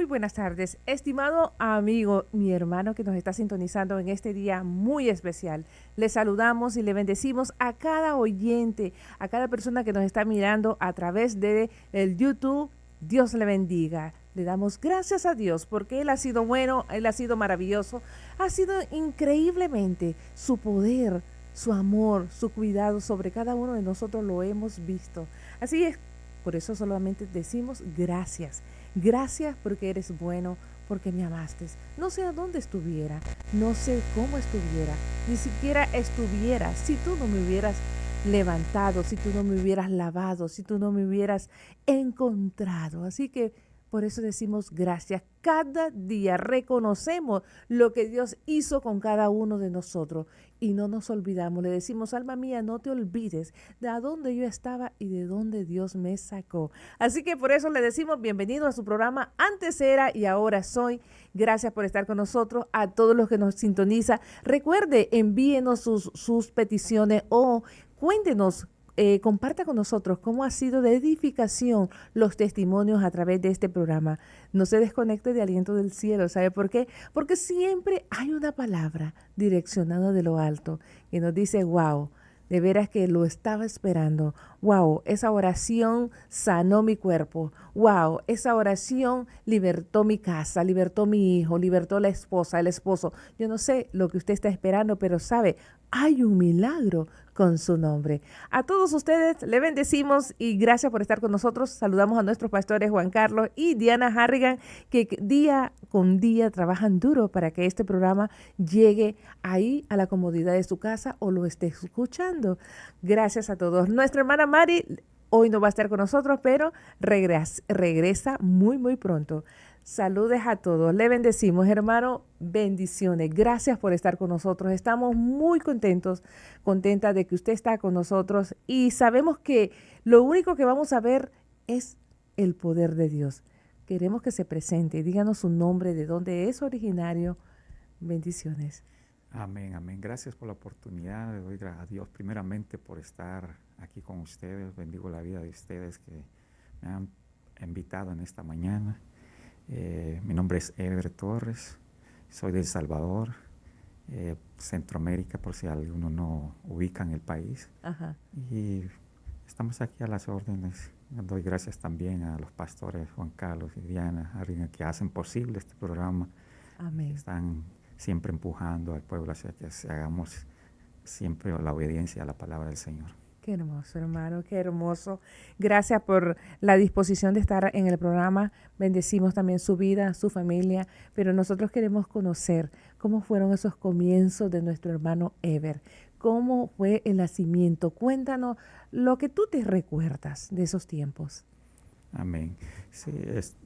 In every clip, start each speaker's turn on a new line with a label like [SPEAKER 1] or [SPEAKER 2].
[SPEAKER 1] buenas tardes, estimado amigo, mi hermano que nos está sintonizando en este día muy especial. Le saludamos y le bendecimos a cada oyente, a cada persona que nos está mirando a través de el YouTube. Dios le bendiga. Le damos gracias a Dios porque Él ha sido bueno, Él ha sido maravilloso, ha sido increíblemente su poder, su amor, su cuidado sobre cada uno de nosotros lo hemos visto. Así es, por eso solamente decimos gracias. Gracias porque eres bueno, porque me amaste. No sé a dónde estuviera, no sé cómo estuviera, ni siquiera estuviera si tú no me hubieras levantado, si tú no me hubieras lavado, si tú no me hubieras encontrado. Así que por eso decimos gracias. Cada día reconocemos lo que Dios hizo con cada uno de nosotros y no nos olvidamos. Le decimos, alma mía, no te olvides de a dónde yo estaba y de dónde Dios me sacó. Así que por eso le decimos bienvenido a su programa Antes era y ahora soy. Gracias por estar con nosotros. A todos los que nos sintonizan, recuerde, envíenos sus peticiones o cuéntenos. Comparta con nosotros cómo ha sido de edificación los testimonios a través de este programa. No se desconecte de Aliento del Cielo. ¿Sabe por qué? Porque siempre hay una palabra direccionada de lo alto que nos dice, wow, de veras que lo estaba esperando. Wow, esa oración sanó mi cuerpo. Wow, esa oración libertó mi casa, libertó mi hijo, libertó la esposa, el esposo. Yo no sé lo que usted está esperando, pero sabe, hay un milagro con su nombre. A todos ustedes le bendecimos y gracias por estar con nosotros. Saludamos a nuestros pastores Juan Carlos y Diana Harrigan, que día con día trabajan duro para que este programa llegue ahí a la comodidad de su casa o lo esté escuchando. Gracias a todos. Nuestra hermana Mari hoy no va a estar con nosotros, pero regresa muy pronto. Saludes a todos. Le bendecimos, hermano. Bendiciones. Gracias por estar con nosotros. Estamos muy contentas de que usted está con nosotros y sabemos que lo único que vamos a ver es el poder de Dios. Queremos que se presente. Díganos su nombre, de dónde es originario. Bendiciones.
[SPEAKER 2] Amén, amén. Gracias por la oportunidad. Le doy a Dios primeramente por estar aquí con ustedes. Bendigo la vida de ustedes que me han invitado en esta mañana. Mi nombre es Ever Torres, soy de El Salvador, Centroamérica, por si alguno no ubica en el país.
[SPEAKER 1] Ajá.
[SPEAKER 2] Y estamos aquí a las órdenes. Doy gracias también a los pastores Juan Carlos y Diana Harrigan que hacen posible este programa.
[SPEAKER 1] Amén.
[SPEAKER 2] Están siempre empujando al pueblo hacia que hagamos siempre la obediencia a la palabra del Señor.
[SPEAKER 1] Qué hermoso, hermano, qué hermoso. Gracias por la disposición de estar en el programa. Bendecimos también su vida, su familia, pero nosotros queremos conocer cómo fueron esos comienzos de nuestro hermano Ever. ¿Cómo fue el nacimiento? Cuéntanos lo que tú te recuerdas de esos tiempos.
[SPEAKER 2] Amén. Sí,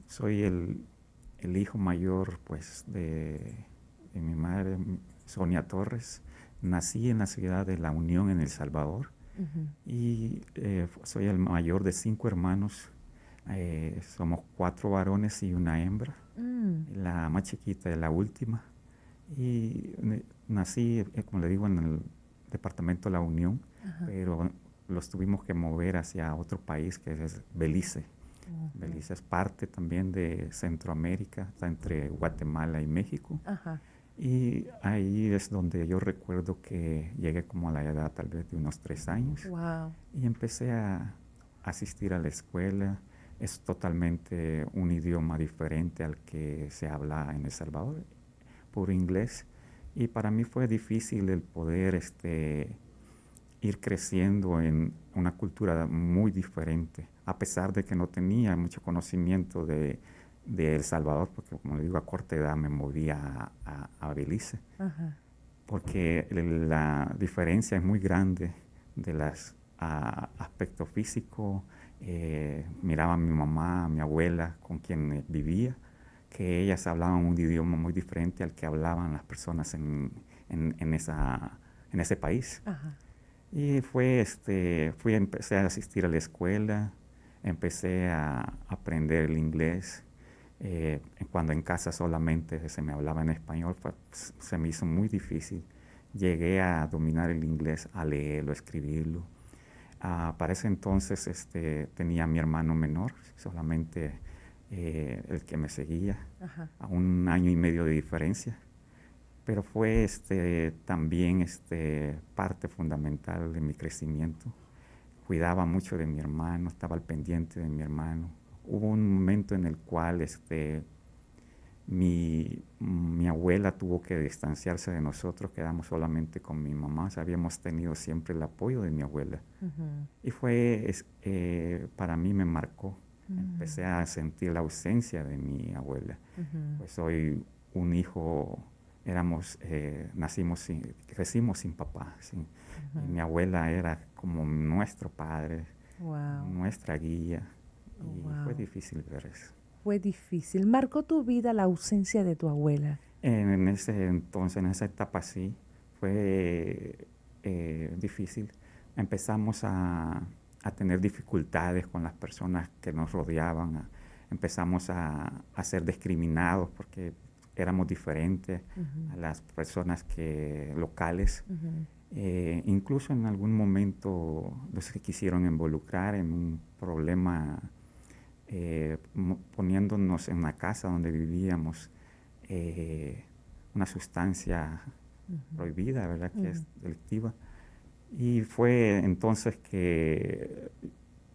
[SPEAKER 2] soy el hijo mayor pues de mi madre, Sonia Torres. Nací en la ciudad de La Unión, en El Salvador. Y soy el mayor de 5 hermanos. Somos 4 varones y una hembra. La más chiquita es la última. Y nací, como le digo, en el departamento de La Unión, pero los tuvimos que mover hacia otro país que es Belice. Belice es parte también de Centroamérica, está entre Guatemala y México. Y ahí es donde yo recuerdo que llegué como a la edad tal vez de unos 3 años.
[SPEAKER 1] Wow.
[SPEAKER 2] Y empecé a asistir a la escuela. Es totalmente un idioma diferente al que se habla en El Salvador, puro inglés. Y para mí fue difícil el poder ir creciendo en una cultura muy diferente, a pesar de que no tenía mucho conocimiento de El Salvador, porque como le digo, a corta edad me moví a Belice, porque la diferencia es muy grande de las aspecto físico. Miraba a mi mamá, a mi abuela con quien vivía, que ellas hablaban un idioma muy diferente al que hablaban las personas en ese país. Y empecé a asistir a la escuela, empecé a aprender el inglés. Cuando en casa solamente se me hablaba en español, pues, se me hizo muy difícil. Llegué a dominar el inglés, a leerlo, a escribirlo. Para ese entonces tenía a mi hermano menor, solamente el que me seguía,
[SPEAKER 1] Ajá.
[SPEAKER 2] a 1 año y medio de diferencia. Pero fue también parte fundamental de mi crecimiento. Cuidaba mucho de mi hermano, estaba al pendiente de mi hermano. Hubo un momento en el cual mi abuela tuvo que distanciarse de nosotros, quedamos solamente con mi mamá. O sea, habíamos tenido siempre el apoyo de mi abuela.
[SPEAKER 1] Ujú.
[SPEAKER 2] Y para mí me marcó. Empecé a sentir la ausencia de mi abuela.
[SPEAKER 1] Ujú.
[SPEAKER 2] Pues soy un hijo, crecimos sin papá. Y mi abuela era como nuestro padre,
[SPEAKER 1] Wow.
[SPEAKER 2] nuestra guía. Y fue
[SPEAKER 1] Wow.
[SPEAKER 2] difícil ver eso.
[SPEAKER 1] Fue difícil. ¿Marcó tu vida la ausencia de tu abuela?
[SPEAKER 2] En ese entonces, en esa etapa sí, fue difícil. Empezamos a tener dificultades con las personas que nos rodeaban. Empezamos a ser discriminados porque éramos diferentes a las personas locales.
[SPEAKER 1] Ujú.
[SPEAKER 2] Incluso en algún momento los que quisieron involucrar en un problema, poniéndonos en la casa donde vivíamos una sustancia prohibida, ¿verdad? Que es delictiva. Y fue entonces que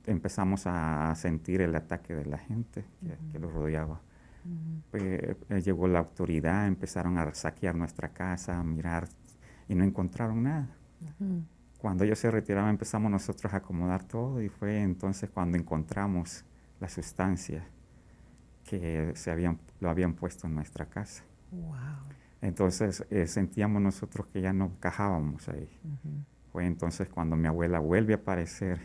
[SPEAKER 2] empezamos a sentir el ataque de la gente que los rodeaba. Llegó la autoridad, empezaron a saquear nuestra casa, a mirar y no encontraron nada.
[SPEAKER 1] Ujú.
[SPEAKER 2] Cuando ellos se retiraron empezamos nosotros a acomodar todo y fue entonces cuando encontramos la sustancia que lo habían puesto en nuestra casa.
[SPEAKER 1] Wow.
[SPEAKER 2] Entonces sentíamos nosotros que ya no encajábamos ahí.
[SPEAKER 1] Ujú.
[SPEAKER 2] Fue entonces cuando mi abuela vuelve a aparecer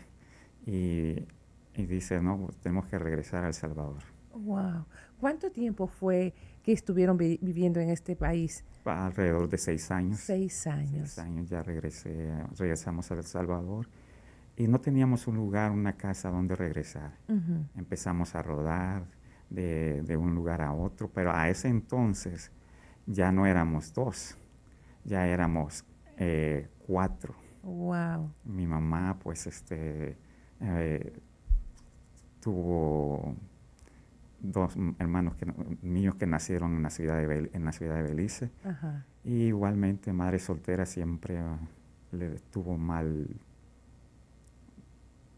[SPEAKER 2] y, y dice, no, tenemos que regresar a El Salvador.
[SPEAKER 1] Wow. ¿Cuánto tiempo fue que estuvieron viviendo en este país?
[SPEAKER 2] Alrededor de 6 años.
[SPEAKER 1] 6 años.
[SPEAKER 2] 6 años ya regresamos a El Salvador y no teníamos un lugar, una casa donde regresar.
[SPEAKER 1] Ujú.
[SPEAKER 2] Empezamos a rodar de un lugar a otro, pero a ese entonces ya no éramos 2, ya éramos 4.
[SPEAKER 1] Wow.
[SPEAKER 2] Mi mamá pues tuvo 2 hermanos míos que nacieron en la ciudad de Belice.
[SPEAKER 1] Ajá.
[SPEAKER 2] Y igualmente madre soltera siempre le tuvo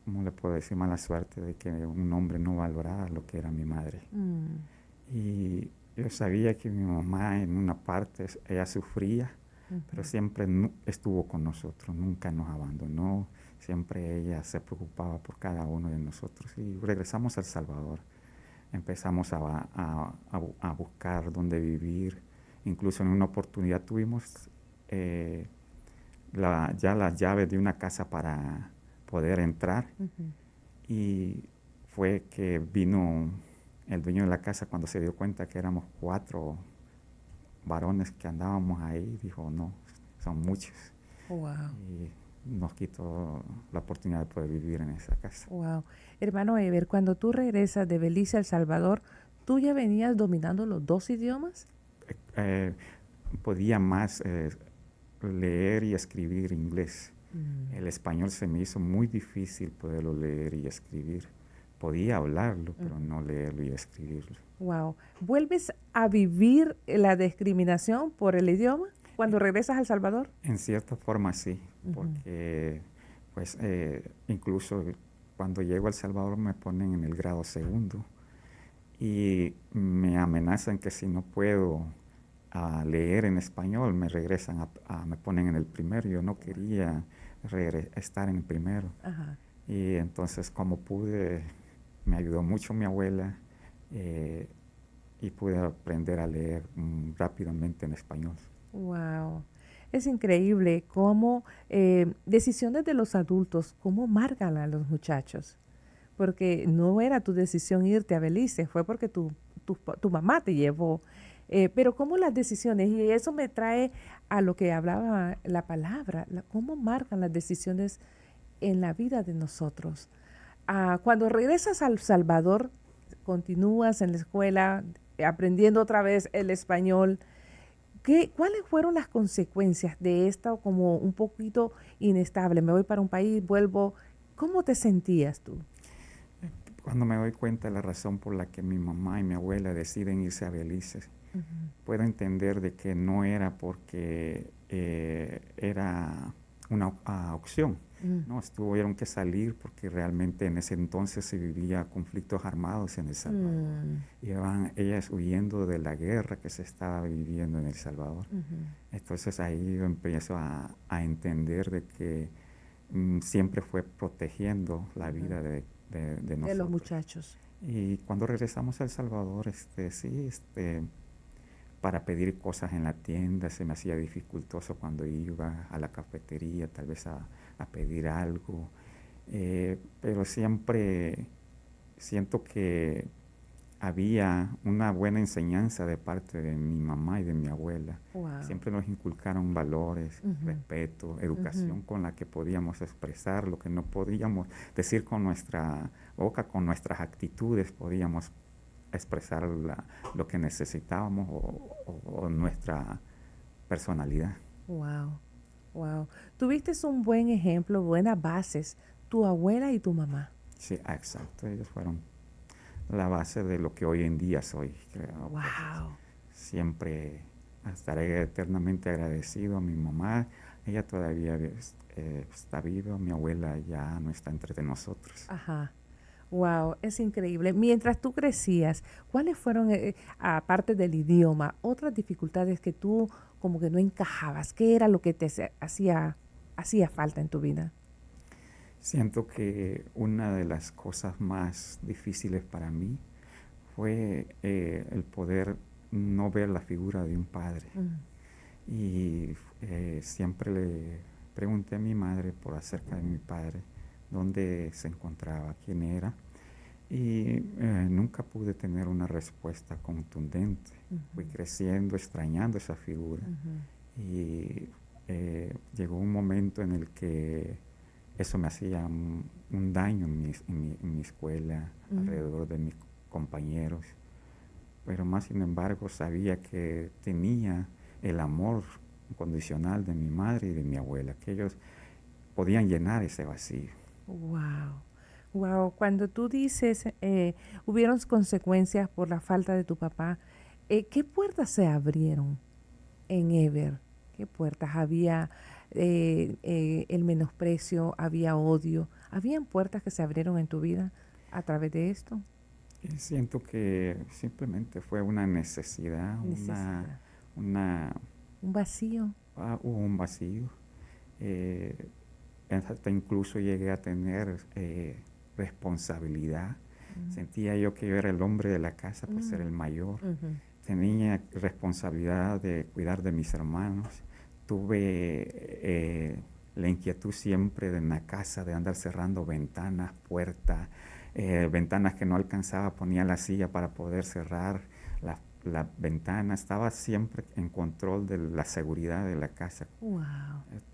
[SPEAKER 2] ¿cómo le puedo decir? Mala suerte de que un hombre no valorara lo que era mi madre.
[SPEAKER 1] Mm.
[SPEAKER 2] Y yo sabía que mi mamá en una parte, ella sufría, pero siempre estuvo con nosotros, nunca nos abandonó, siempre ella se preocupaba por cada uno de nosotros. Y regresamos a El Salvador, empezamos a buscar dónde vivir, incluso en una oportunidad tuvimos ya las llaves de una casa para poder entrar.
[SPEAKER 1] Ujú.
[SPEAKER 2] Y fue que vino el dueño de la casa cuando se dio cuenta que éramos 4 varones que andábamos ahí, dijo, no, son muchos.
[SPEAKER 1] Wow.
[SPEAKER 2] Y nos quitó la oportunidad de poder vivir en esa casa.
[SPEAKER 1] Wow. Hermano Ever, cuando tú regresas de Belice a El Salvador, ¿tú ya venías dominando los 2 idiomas?
[SPEAKER 2] Podía más leer y escribir inglés. El español se me hizo muy difícil poderlo leer y escribir. Podía hablarlo, pero no leerlo y escribirlo.
[SPEAKER 1] Wow. ¿Vuelves a vivir la discriminación por el idioma cuando regresas a El Salvador?
[SPEAKER 2] En cierta forma sí, porque pues incluso cuando llego a El Salvador me ponen en el grado segundo y me amenazan que si no puedo leer en español me regresan me ponen en el primero. Yo no quería estar en el primero.
[SPEAKER 1] Ajá.
[SPEAKER 2] Y entonces como pude, me ayudó mucho mi abuela y pude aprender a leer rápidamente en español.
[SPEAKER 1] Wow. Es increíble cómo decisiones de los adultos, cómo marcan a los muchachos. Porque no era tu decisión irte a Belice, fue porque tu mamá te llevó. Pero cómo las decisiones, y eso me trae a lo que hablaba la palabra, cómo marcan las decisiones en la vida de nosotros. Cuando regresas a El Salvador, continúas en la escuela aprendiendo otra vez el español. ¿Cuáles fueron las consecuencias de esto como un poquito inestable? Me voy para un país, vuelvo. ¿Cómo te sentías tú?
[SPEAKER 2] Cuando me doy cuenta de la razón por la que mi mamá y mi abuela deciden irse a Belice,
[SPEAKER 1] Ujú.
[SPEAKER 2] puedo entender de que no era porque era una opción.
[SPEAKER 1] Mm.
[SPEAKER 2] No, tuvieron que salir porque realmente en ese entonces se vivía conflictos armados en El Salvador.
[SPEAKER 1] Mm.
[SPEAKER 2] Iban ellas huyendo de la guerra que se estaba viviendo en El Salvador.
[SPEAKER 1] Ujú.
[SPEAKER 2] Entonces ahí yo empiezo a entender de que siempre fue protegiendo la
[SPEAKER 1] Ujú.
[SPEAKER 2] vida de
[SPEAKER 1] De los
[SPEAKER 2] nosotros.
[SPEAKER 1] muchachos.
[SPEAKER 2] Y cuando regresamos a El Salvador, sí, para pedir cosas en la tienda se me hacía dificultoso cuando iba a la cafetería, tal vez a pedir algo. Pero siempre siento que había una buena enseñanza de parte de mi mamá y de mi abuela.
[SPEAKER 1] Wow.
[SPEAKER 2] Siempre nos inculcaron valores,
[SPEAKER 1] Ujú.
[SPEAKER 2] respeto,
[SPEAKER 1] Ujú.
[SPEAKER 2] educación con la que podíamos expresar lo que no podíamos decir con nuestra boca, con nuestras actitudes podíamos expresar lo que necesitábamos o nuestra personalidad.
[SPEAKER 1] Wow. Wow. Tuviste un buen ejemplo, buenas bases, tu abuela y tu mamá.
[SPEAKER 2] Sí, exacto. Ellos fueron la base de lo que hoy en día soy, creo. Pues,
[SPEAKER 1] Wow.
[SPEAKER 2] siempre estaré eternamente agradecido a mi mamá. Ella todavía está viva, mi abuela ya no está entre nosotros.
[SPEAKER 1] Ajá. Wow, es increíble. Mientras tú crecías, ¿cuáles fueron, aparte del idioma, otras dificultades que tú como que no encajabas? ¿Qué era lo que hacía falta en tu vida?
[SPEAKER 2] Siento que una de las cosas más difíciles para mí fue el poder no ver la figura de un padre.
[SPEAKER 1] Mm.
[SPEAKER 2] Y siempre le pregunté a mi madre por acerca de mi padre, dónde se encontraba, quién era, y nunca pude tener una respuesta contundente. Fui
[SPEAKER 1] Ujú.
[SPEAKER 2] creciendo, extrañando esa figura,
[SPEAKER 1] Ujú.
[SPEAKER 2] y llegó un momento en el que eso me hacía un daño en mi escuela,
[SPEAKER 1] Mm.
[SPEAKER 2] alrededor de mis compañeros, pero más sin embargo sabía que tenía el amor incondicional de mi madre y de mi abuela, que ellos podían llenar ese vacío.
[SPEAKER 1] Wow. Wow. Cuando tú dices, hubieron consecuencias por la falta de tu papá, ¿qué puertas se abrieron en Ever? ¿Qué puertas? Había el menosprecio, había odio, habían puertas que se abrieron en tu vida a través de esto.
[SPEAKER 2] Y siento que simplemente fue una necesidad,
[SPEAKER 1] Necesidad,
[SPEAKER 2] una,
[SPEAKER 1] un vacío.
[SPEAKER 2] hubo un vacío. eh, Hasta incluso llegué a tener responsabilidad.
[SPEAKER 1] Mm.
[SPEAKER 2] Sentía yo que yo era el hombre de la casa por ser
[SPEAKER 1] Mm.
[SPEAKER 2] el mayor.
[SPEAKER 1] Ujú.
[SPEAKER 2] Tenía responsabilidad de cuidar de mis hermanos. Tuve la inquietud siempre de en la casa de andar cerrando ventanas, puertas, ventanas que no alcanzaba, ponía la silla para poder cerrar la ventana. Estaba siempre en control de la seguridad de la casa.
[SPEAKER 1] Wow.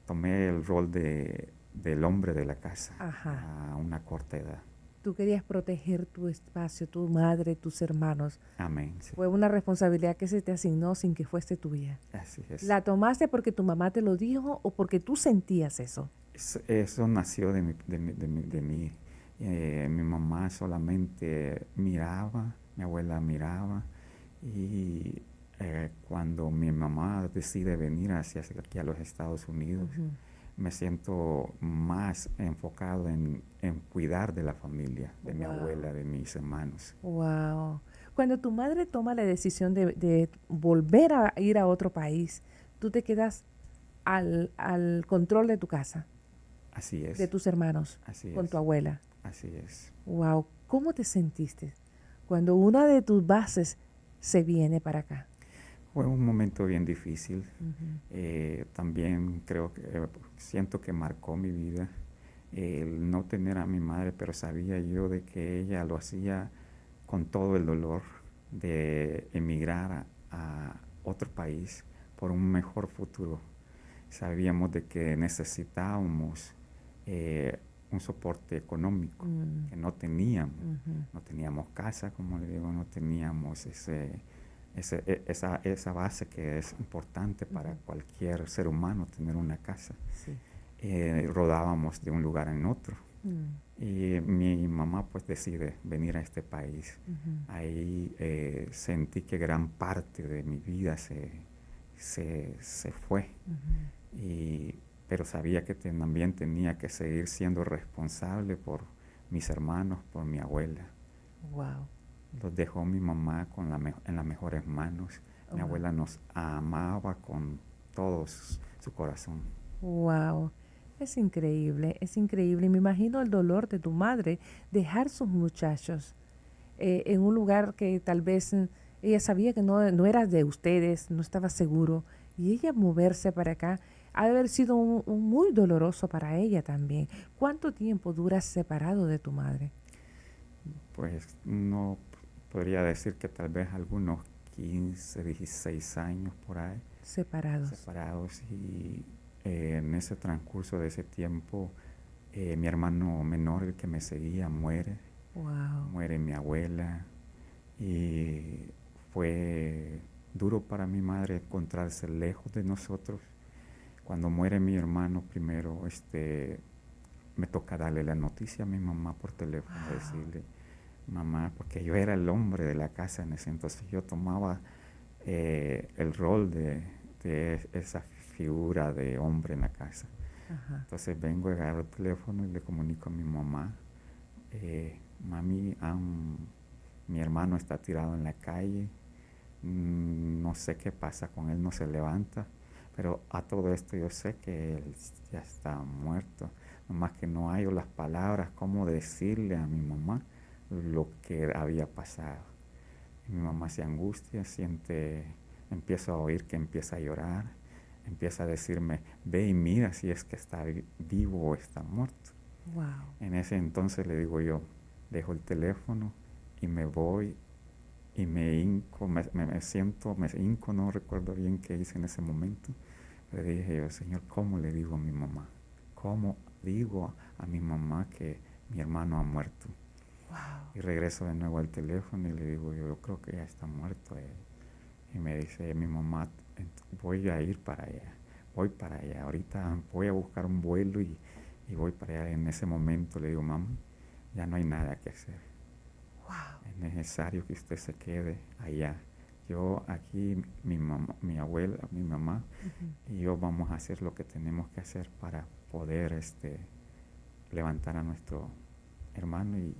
[SPEAKER 2] Tomé el rol del hombre de la casa
[SPEAKER 1] Ajá.
[SPEAKER 2] a una corta edad.
[SPEAKER 1] Tú querías proteger tu espacio, tu madre, tus hermanos.
[SPEAKER 2] Amén. Sí.
[SPEAKER 1] Fue una responsabilidad que se te asignó sin que fuese tuya.
[SPEAKER 2] Así es.
[SPEAKER 1] ¿La tomaste porque tu mamá te lo dijo o porque tú sentías eso?
[SPEAKER 2] Eso nació de mí. Mi mamá solamente miraba, mi abuela miraba, y cuando mi mamá decide venir hacia aquí a los Estados Unidos,
[SPEAKER 1] Ujú.
[SPEAKER 2] me siento más enfocado en cuidar de la familia, de mi
[SPEAKER 1] Wow.
[SPEAKER 2] abuela, de mis hermanos.
[SPEAKER 1] Wow. Cuando tu madre toma la decisión de volver a ir a otro país, tú te quedas al control de tu casa,
[SPEAKER 2] Así
[SPEAKER 1] de
[SPEAKER 2] es,
[SPEAKER 1] tus hermanos,
[SPEAKER 2] así
[SPEAKER 1] con tu
[SPEAKER 2] es,
[SPEAKER 1] abuela.
[SPEAKER 2] así es.
[SPEAKER 1] Wow. ¿Cómo te sentiste cuando una de tus bases se viene para acá?
[SPEAKER 2] Fue un momento bien difícil.
[SPEAKER 1] Ujú.
[SPEAKER 2] También creo que siento que marcó mi vida el no tener a mi madre, pero sabía yo de que ella lo hacía con todo el dolor de emigrar a otro país por un mejor futuro. Sabíamos de que necesitábamos un soporte económico
[SPEAKER 1] Mm.
[SPEAKER 2] que no teníamos.
[SPEAKER 1] Ujú.
[SPEAKER 2] No teníamos casa, como le digo, no teníamos esa base que es importante para
[SPEAKER 1] Ujú.
[SPEAKER 2] cualquier ser humano, tener una casa.
[SPEAKER 1] Sí.
[SPEAKER 2] Rodábamos de un lugar en otro.
[SPEAKER 1] Mm,
[SPEAKER 2] Y mi mamá pues decide venir a este país.
[SPEAKER 1] ujú,
[SPEAKER 2] Ahí sentí que gran parte de mi vida se fue.
[SPEAKER 1] ujú.
[SPEAKER 2] Y, pero sabía que también tenía que seguir siendo responsable por mis hermanos, por mi abuela.
[SPEAKER 1] Wow,
[SPEAKER 2] Los dejó mi mamá en las mejores manos. Mi
[SPEAKER 1] wow,
[SPEAKER 2] abuela nos amaba con todo su corazón.
[SPEAKER 1] wow. Es increíble, es increíble. Y me imagino el dolor de tu madre dejar sus muchachos en un lugar que tal vez ella sabía que no era de ustedes, no estaba seguro, y ella moverse para acá ha de haber sido un muy doloroso para ella también. ¿Cuánto tiempo duras separado de tu madre?
[SPEAKER 2] Pues no podría decir que tal vez algunos 15, 16 años por ahí
[SPEAKER 1] Separados.
[SPEAKER 2] separados y en ese transcurso de ese tiempo mi hermano menor, el que me seguía, muere,
[SPEAKER 1] Wow.
[SPEAKER 2] muere mi abuela y fue duro para mi madre encontrarse lejos de nosotros. Cuando muere mi hermano primero, me toca darle la noticia a mi mamá por teléfono,
[SPEAKER 1] Wow.
[SPEAKER 2] decirle, mamá, porque yo era el hombre de la casa en ese entonces, yo tomaba el rol de esa figura de hombre en la casa.
[SPEAKER 1] Ajá.
[SPEAKER 2] Entonces vengo, agarro el teléfono y le comunico a mi mamá, mami, mi hermano está tirado en la calle, no sé qué pasa con él, no se levanta, pero a todo esto yo sé que él ya está muerto, nomás que no hallo las palabras, cómo decirle a mi mamá lo que había pasado. Y mi mamá se angustia, empiezo a oír que empieza a llorar, empieza a decirme, ve y mira si es que está vivo o está muerto.
[SPEAKER 1] Wow.
[SPEAKER 2] En ese entonces le digo yo, dejo el teléfono y me voy y me hinco, me siento, me hinco, no recuerdo bien qué hice en ese momento. Le dije yo, Señor, ¿cómo le digo a mi mamá? ¿Cómo digo a mi mamá que mi hermano ha muerto?
[SPEAKER 1] Wow.
[SPEAKER 2] Y regreso de nuevo al teléfono y le digo, yo creo que ya está muerto él. Y me dice mi mamá, voy a ir para allá, voy para allá, ahorita voy a buscar un vuelo y voy para allá. En ese momento le digo, mamá, ya no hay nada que hacer,
[SPEAKER 1] Wow.
[SPEAKER 2] es necesario que usted se quede allá. Yo aquí, mi mamá, mi abuela, mi mamá
[SPEAKER 1] Ujú.
[SPEAKER 2] y yo vamos a hacer lo que tenemos que hacer para poder levantar a nuestro hermano y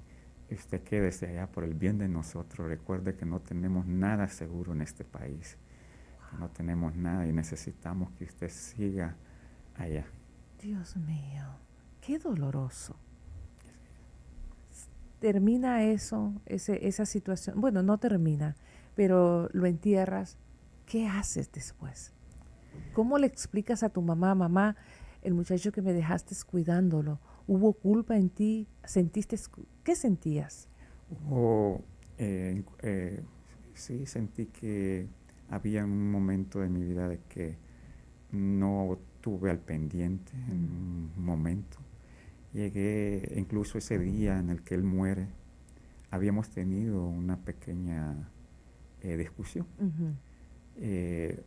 [SPEAKER 2] usted quédese allá por el bien de nosotros. Recuerde que no tenemos nada seguro en este país, que no tenemos nada y necesitamos que usted siga allá.
[SPEAKER 1] Dios mío, qué doloroso. Termina eso, esa situación. Bueno, no termina, pero lo entierras. ¿Qué haces después? ¿Cómo le explicas a tu mamá, mamá, el muchacho que me dejaste cuidándolo, hubo culpa en ti? ¿Sentiste, qué sentías?
[SPEAKER 2] O sí sentí que había un momento de mi vida de que no tuve al pendiente
[SPEAKER 1] Mm,
[SPEAKER 2] en un momento. Llegué, incluso ese día en el que él muere, habíamos tenido una pequeña discusión.
[SPEAKER 1] ujú,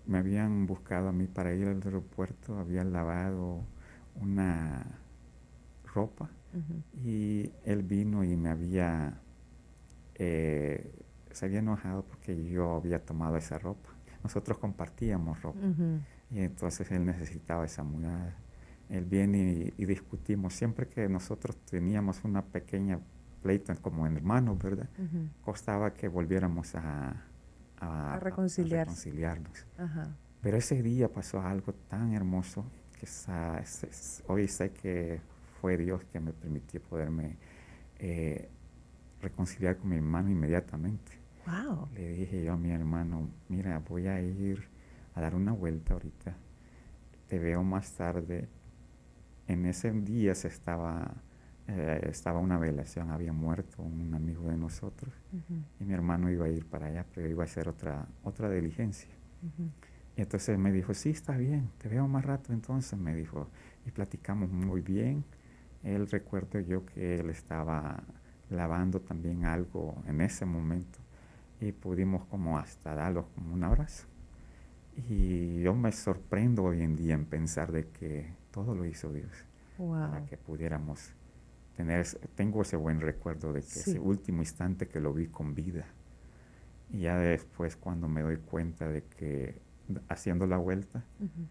[SPEAKER 2] Me habían buscado a mí para ir al aeropuerto, había lavado una ropa
[SPEAKER 1] ujú,
[SPEAKER 2] y él vino y eh, se había enojado porque yo había tomado esa ropa. Nosotros compartíamos ropa
[SPEAKER 1] ujú,
[SPEAKER 2] y entonces él necesitaba esa mudada. Él viene y discutimos. Siempre que nosotros teníamos una pequeña pleito como hermanos, ¿verdad?
[SPEAKER 1] ujú.
[SPEAKER 2] Costaba que volviéramos
[SPEAKER 1] A
[SPEAKER 2] a
[SPEAKER 1] reconciliarse.
[SPEAKER 2] reconciliarnos.
[SPEAKER 1] Ajá.
[SPEAKER 2] Pero ese día pasó algo tan hermoso que hoy sé que fue Dios que me permitió poderme eh, reconciliar con mi hermano inmediatamente.
[SPEAKER 1] Wow.
[SPEAKER 2] Le dije yo a mi hermano, mira, voy a ir a dar una vuelta ahorita, te veo más tarde. En ese día estaba una velación, había muerto un amigo de nosotros
[SPEAKER 1] Ujú,
[SPEAKER 2] y mi hermano iba a ir para allá, pero iba a hacer otra diligencia.
[SPEAKER 1] ujú.
[SPEAKER 2] Y entonces me dijo, sí, está bien, te veo más rato entonces, me dijo, y platicamos muy bien. Él recuerdo yo que él estaba lavando también algo en ese momento y pudimos como hasta darlo como un abrazo. Y yo me sorprendo hoy en día en pensar de que todo lo hizo Dios para
[SPEAKER 1] Wow.
[SPEAKER 2] que pudiéramos tengo ese buen recuerdo de que ese
[SPEAKER 1] Sí.
[SPEAKER 2] último instante que lo vi con vida. Y ya después cuando me doy cuenta de que haciendo la vuelta,
[SPEAKER 1] Ujú.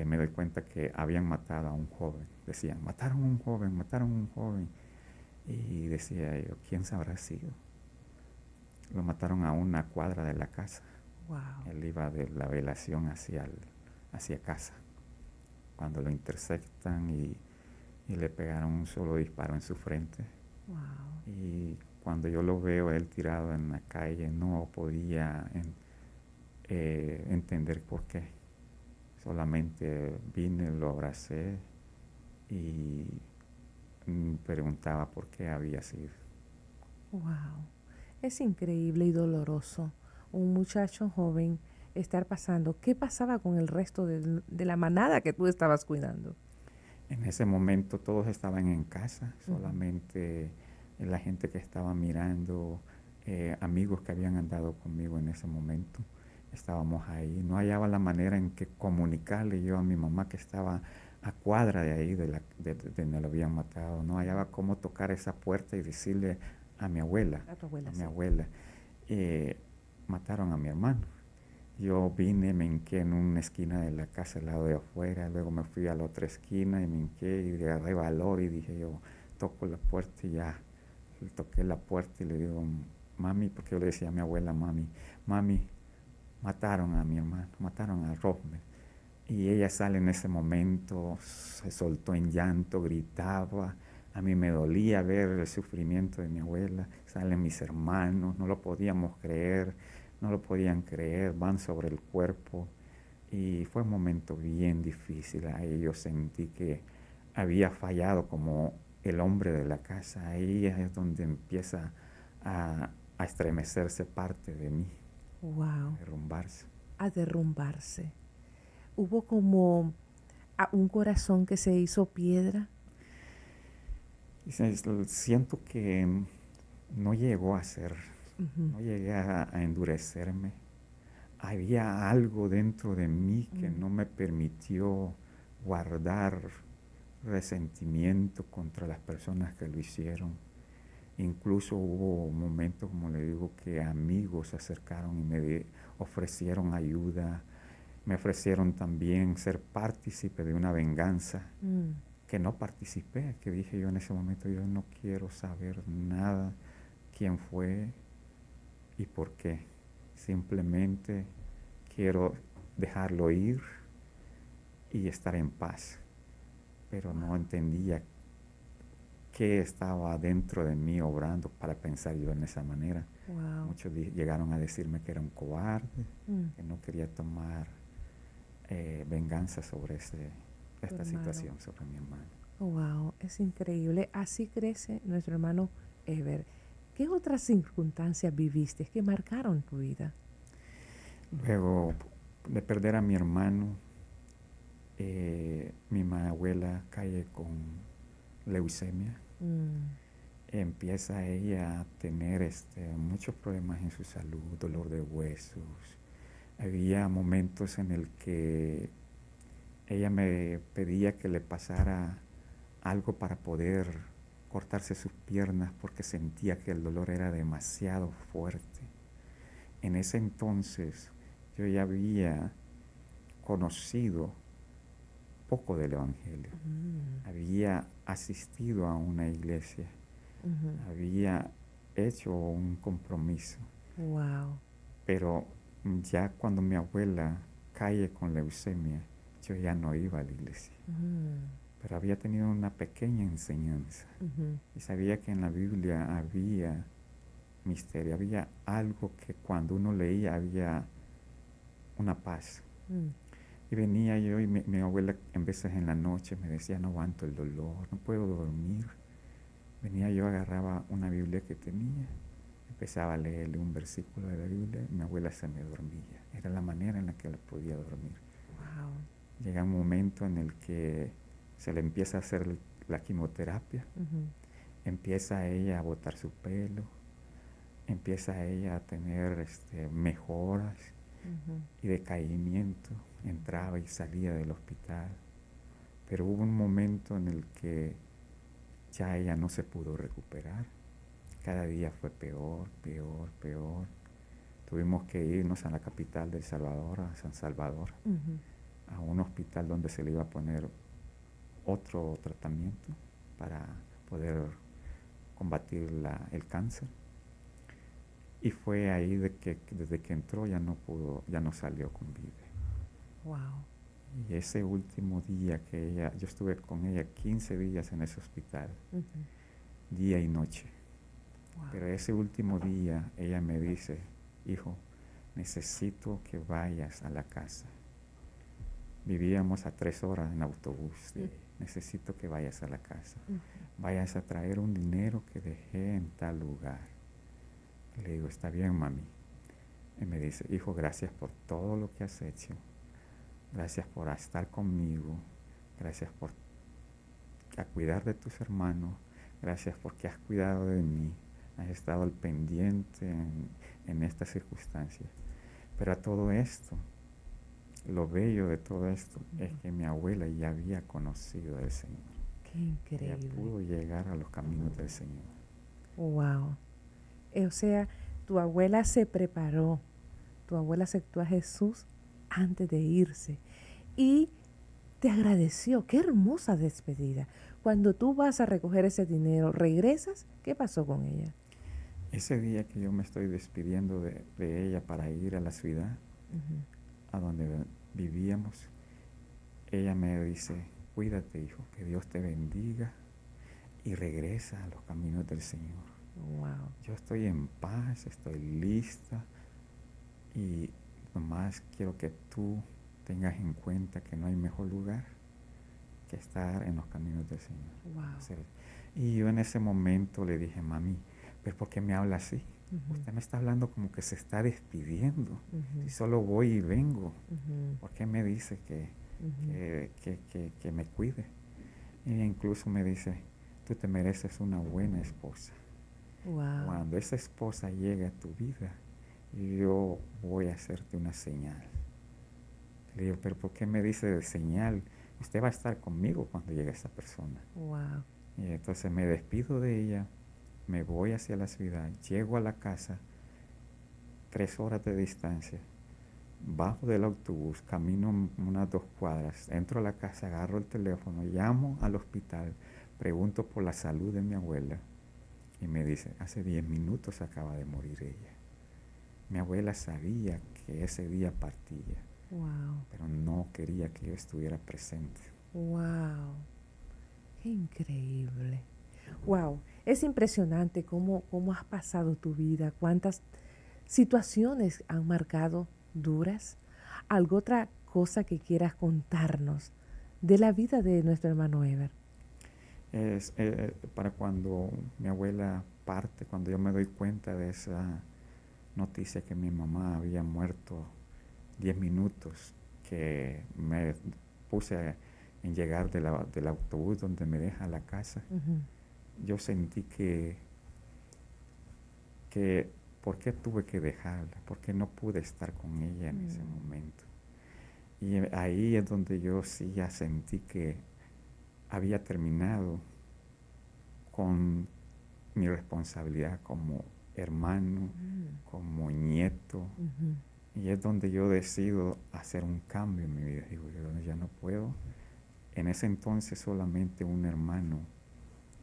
[SPEAKER 2] me doy cuenta que habían matado a un joven. Decían, mataron a un joven, mataron a un joven. Y decía yo, ¿quién sabrá sido? Lo mataron a una cuadra de la casa.
[SPEAKER 1] Wow.
[SPEAKER 2] Él iba de la velación hacia casa. Cuando lo intersectan y le pegaron un solo disparo en su frente.
[SPEAKER 1] Wow.
[SPEAKER 2] Y cuando yo lo veo él tirado en la calle, no podía entender por qué. Solamente vine, lo abracé y preguntaba por qué había sido.
[SPEAKER 1] Wow. Es increíble y doloroso. Un muchacho joven estar pasando. ¿Qué pasaba con el resto de la manada que tú estabas cuidando?
[SPEAKER 2] En ese momento todos estaban en casa,
[SPEAKER 1] Ujú.
[SPEAKER 2] solamente la gente que estaba mirando, amigos que habían andado conmigo en ese momento, estábamos ahí. No hallaba la manera en que comunicarle yo a mi mamá que estaba a cuadra de ahí, de donde lo habían matado. No hallaba cómo tocar esa puerta y decirle
[SPEAKER 1] A tu
[SPEAKER 2] a
[SPEAKER 1] abuela,
[SPEAKER 2] mi
[SPEAKER 1] sí.
[SPEAKER 2] abuela, eh, mataron a mi hermano. Yo vine, me hinqué en una esquina de la casa al lado de afuera, luego me fui a la otra esquina y me hinqué y agarré valor y dije yo, toco la puerta y ya, le toqué la puerta y le digo, mami, porque yo le decía a mi abuela, mami, mami, mataron a mi hermano, mataron a Rosmer. Y ella sale en ese momento, se soltó en llanto, gritaba. A mí me dolía ver el sufrimiento de mi abuela. Salen mis hermanos, no lo podíamos creer, no lo podían creer, van sobre el cuerpo. Y fue un momento bien difícil. Ahí yo sentí que había fallado como el hombre de la casa. Ahí es donde empieza a estremecerse parte de mí, a
[SPEAKER 1] Wow.
[SPEAKER 2] derrumbarse.
[SPEAKER 1] A derrumbarse. Hubo como un corazón que se hizo piedra.
[SPEAKER 2] Siento que no llegó a ser,
[SPEAKER 1] Ujú.
[SPEAKER 2] no llegué a endurecerme. Había algo dentro de mí que
[SPEAKER 1] Mm.
[SPEAKER 2] no me permitió guardar resentimiento contra las personas que lo hicieron. Incluso hubo momentos, como le digo, que amigos se acercaron y me ofrecieron ayuda, me ofrecieron también ser partícipe de una venganza
[SPEAKER 1] Mm.
[SPEAKER 2] que no participé, que dije yo en ese momento, yo no quiero saber nada, quién fue y por qué. Simplemente quiero dejarlo ir y estar en paz. Pero no
[SPEAKER 1] Wow.
[SPEAKER 2] entendía qué estaba dentro de mí obrando para pensar yo en esa manera.
[SPEAKER 1] Wow.
[SPEAKER 2] Muchos llegaron a decirme que era un cobarde,
[SPEAKER 1] Mm.
[SPEAKER 2] que no quería tomar venganza sobre
[SPEAKER 1] Tu
[SPEAKER 2] esta
[SPEAKER 1] hermano.
[SPEAKER 2] situación, sobre mi hermano.
[SPEAKER 1] Wow, es increíble. Así crece nuestro hermano Ever. ¿Qué otras circunstancias viviste que marcaron tu vida?
[SPEAKER 2] Luego de perder a mi hermano, mi abuela cae con leucemia.
[SPEAKER 1] Mm.
[SPEAKER 2] Empieza ella a tener muchos problemas en su salud, dolor de huesos. Había momentos en el que ella me pedía que le pasara algo para poder cortarse sus piernas porque sentía que el dolor era demasiado fuerte. En ese entonces yo ya había conocido poco del Evangelio.
[SPEAKER 1] Mm.
[SPEAKER 2] Había asistido a una iglesia,
[SPEAKER 1] Ujú.
[SPEAKER 2] había hecho un compromiso,
[SPEAKER 1] Wow.
[SPEAKER 2] pero ya cuando mi abuela cae con leucemia, yo ya no iba a la iglesia.
[SPEAKER 1] Mm.
[SPEAKER 2] Pero había tenido una pequeña enseñanza
[SPEAKER 1] Ujú.
[SPEAKER 2] y sabía que en la Biblia había misterio, había algo que cuando uno leía había una paz.
[SPEAKER 1] Mm.
[SPEAKER 2] Y venía yo y mi abuela en veces en la noche me decía, no aguanto el dolor, no puedo dormir. Venía yo, agarraba una Biblia que tenía, empezaba a leerle un versículo de la Biblia y mi abuela se me dormía. Era la manera en la que la podía dormir.
[SPEAKER 1] Wow.
[SPEAKER 2] Llega un momento en el que se le empieza a hacer la quimioterapia,
[SPEAKER 1] Ujú.
[SPEAKER 2] empieza ella a botar su pelo, empieza ella a tener mejoras
[SPEAKER 1] Ujú.
[SPEAKER 2] y decaimiento, entraba y salía del hospital. Pero hubo un momento en el que ya ella no se pudo recuperar. Cada día fue peor, peor, peor. Tuvimos que irnos a la capital de El Salvador, a San Salvador, a un hospital donde se le iba a poner otro tratamiento para poder combatir el cáncer. Y fue ahí desde que entró ya no pudo, ya no salió con vida.
[SPEAKER 1] Wow.
[SPEAKER 2] Y ese último día yo estuve con ella 15 días en ese hospital, día y noche.
[SPEAKER 1] Wow.
[SPEAKER 2] Pero ese último día ella me dice, hijo, necesito que vayas a la casa. Vivíamos a 3 horas en autobús. Necesito que vayas a la casa. Vayas a traer un dinero que dejé en tal lugar. Y le digo, está bien, mami. Y me dice, hijo, gracias por todo lo que has hecho. Gracias por estar conmigo. Gracias por cuidar de tus hermanos. Gracias porque has cuidado de mí. Has estado al pendiente en estas circunstancias. Pero a todo esto, lo bello de todo esto es que mi abuela ya había conocido al Señor.
[SPEAKER 1] Qué increíble.
[SPEAKER 2] Ella pudo llegar a los caminos del Señor.
[SPEAKER 1] Wow. O sea, tu abuela se preparó. Tu abuela aceptó a Jesús antes de irse. Y te agradeció. Qué hermosa despedida. Cuando tú vas a recoger ese dinero, ¿regresas? ¿Qué pasó con ella?
[SPEAKER 2] Ese día que yo me estoy despidiendo de ella para ir a la ciudad, a donde vivíamos, ella me dice, cuídate, hijo, que Dios te bendiga y regresa a los caminos del Señor.
[SPEAKER 1] Wow.
[SPEAKER 2] Yo estoy en paz, estoy lista y nomás quiero que tú tengas en cuenta que no hay mejor lugar que estar en los caminos del Señor.
[SPEAKER 1] Wow.
[SPEAKER 2] Y yo en ese momento le dije, mami, ¿pero por qué me habla así? Usted me está hablando como que se está despidiendo. Si solo voy y vengo, ¿por qué me dice que me cuide? Y incluso me dice, tú te mereces una buena esposa.
[SPEAKER 1] Wow.
[SPEAKER 2] Cuando esa esposa llegue a tu vida, yo voy a hacerte una señal. Le digo, pero ¿por qué me dice de señal? Usted va a estar conmigo cuando llegue esa persona.
[SPEAKER 1] Wow.
[SPEAKER 2] Y entonces me despido de ella, me voy hacia la ciudad, llego a la casa, 3 horas de distancia, bajo del autobús, camino unas 2 cuadras, entro a la casa, agarro el teléfono, llamo al hospital, pregunto por la salud de mi abuela y me dice, hace 10 minutos acaba de morir ella. Mi abuela sabía que ese día partía, pero no quería que yo estuviera presente.
[SPEAKER 1] Wow. Qué increíble. Wow. Es impresionante cómo has pasado tu vida, cuántas situaciones han marcado duras. ¿Alguna otra cosa que quieras contarnos de la vida de nuestro hermano Ever?
[SPEAKER 2] Para cuando mi abuela parte, cuando yo me doy cuenta de esa noticia que mi mamá había muerto 10 minutos, que me puse en llegar del autobús donde me deja la casa, yo sentí que ¿por qué tuve que dejarla? ¿Por qué no pude estar con ella en ese momento? Y ahí es donde yo sí ya sentí que había terminado con mi responsabilidad como hermano, como nieto. Y es donde yo decido hacer un cambio en mi vida. Digo, yo ya no puedo. En ese entonces solamente un hermano